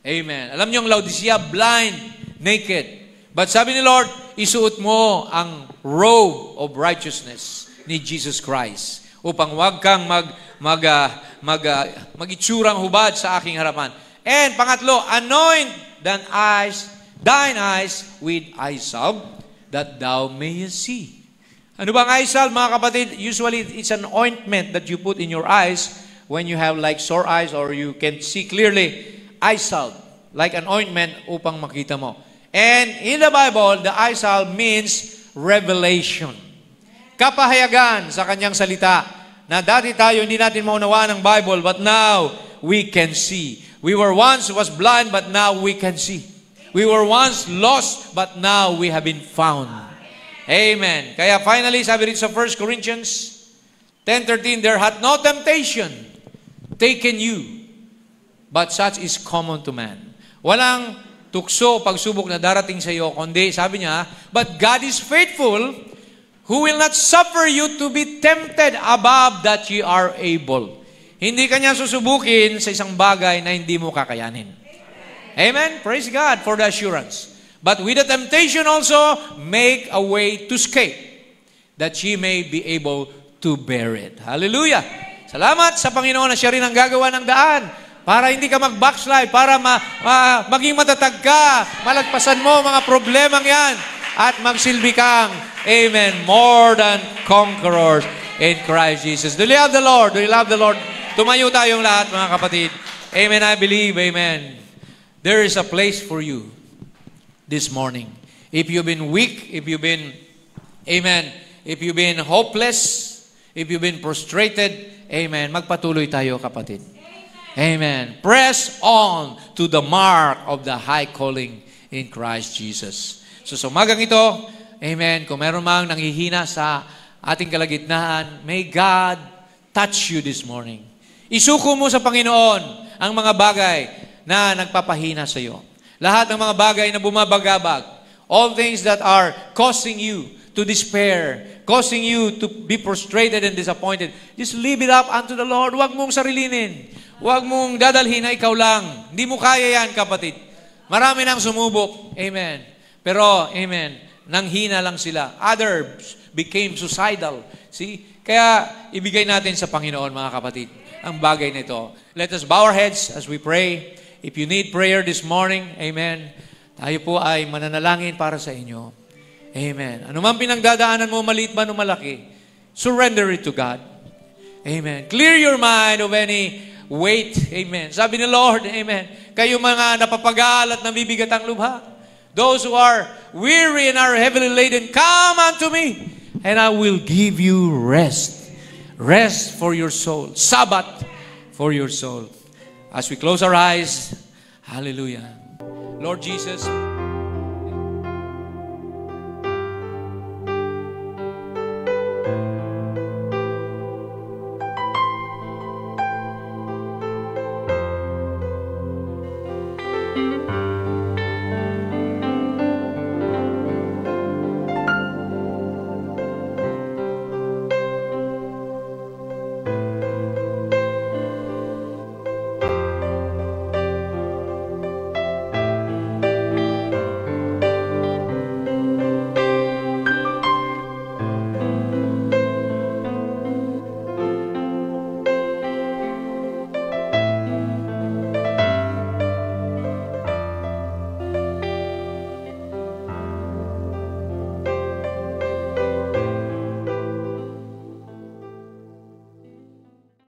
Amen. Alam niyo ang Laodicea, blind, naked. But sabi ni Lord, isuot mo ang robe of righteousness ni Jesus Christ upang wag kang mag-itsurang hubad sa aking harapan. And pangatlo, anoint thine eyes with eye salve, that thou mayest see. Ano ba ang eye salve, mga kapatid? Usually, it's an ointment that you put in your eyes when you have like sore eyes or you can see clearly. Eye salve, like an ointment upang makita mo. And in the Bible, the eye salve means revelation. Kapahayagan sa kanyang salita na dati tayo hindi natin maunawaan ang Bible, but now we can see. We were once was blind, but now we can see. We were once lost, but now we have been found. Amen. Kaya finally, sabi rin sa 1 Corinthians 10:13, there hath no temptation taken you, but such is common to man. Walang tukso, pagsubok na darating sa iyo, kundi, sabi niya, but God is faithful, who will not suffer you to be tempted above that ye are able. Hindi kanya susubukin sa isang bagay na hindi mo kakayanin. Amen? Praise God for the assurance. But with the temptation also, make a way to escape, that ye may be able to bear it. Hallelujah! Salamat sa Panginoon na siya rin ang gagawa ng daan para hindi ka mag-backslide, para maging matatag ka, malagpasan mo mga problemang yan, at magsilbi kang, amen, more than conquerors in Christ Jesus. Do you love the Lord? Do you love the Lord? Tumayo tayong lahat, mga kapatid. Amen, I believe, amen. There is a place for you this morning. If you've been weak, if you've been, amen, if you've been hopeless, if you've been prostrated, amen, magpatuloy tayo, kapatid. Amen. Press on to the mark of the high calling in Christ Jesus. So sa umagang ito, amen, kung meron mang nanghihina sa ating kalagitnaan, may God touch you this morning. Isuko mo sa Panginoon ang mga bagay na nagpapahina sa iyo. Lahat ng mga bagay na bumabagabag, all things that are causing you to despair, causing you to be frustrated and disappointed, just leave it up unto the Lord. Huwag mong sarilinin. Huwag mong dadalhin na ikaw lang. Hindi mo kaya yan, kapatid. Marami nang sumubok. Amen. Pero, amen, nanghina lang sila. Others became suicidal. See? Kaya, ibigay natin sa Panginoon, mga kapatid, ang bagay nito. Let us bow our heads as we pray. If you need prayer this morning, amen, tayo po ay mananalangin para sa inyo. Amen. Ano man pinagdadaanan mo, maliit man o malaki, surrender it to God. Amen. Clear your mind of any weight. Amen. Sabi ni Lord, amen, kayo mga napapagal at nabibigat ang lubha, those who are weary and are heavily laden, come unto me, and I will give you rest. Rest for your soul. Sabbath for your soul. As we close our eyes, hallelujah. Lord Jesus,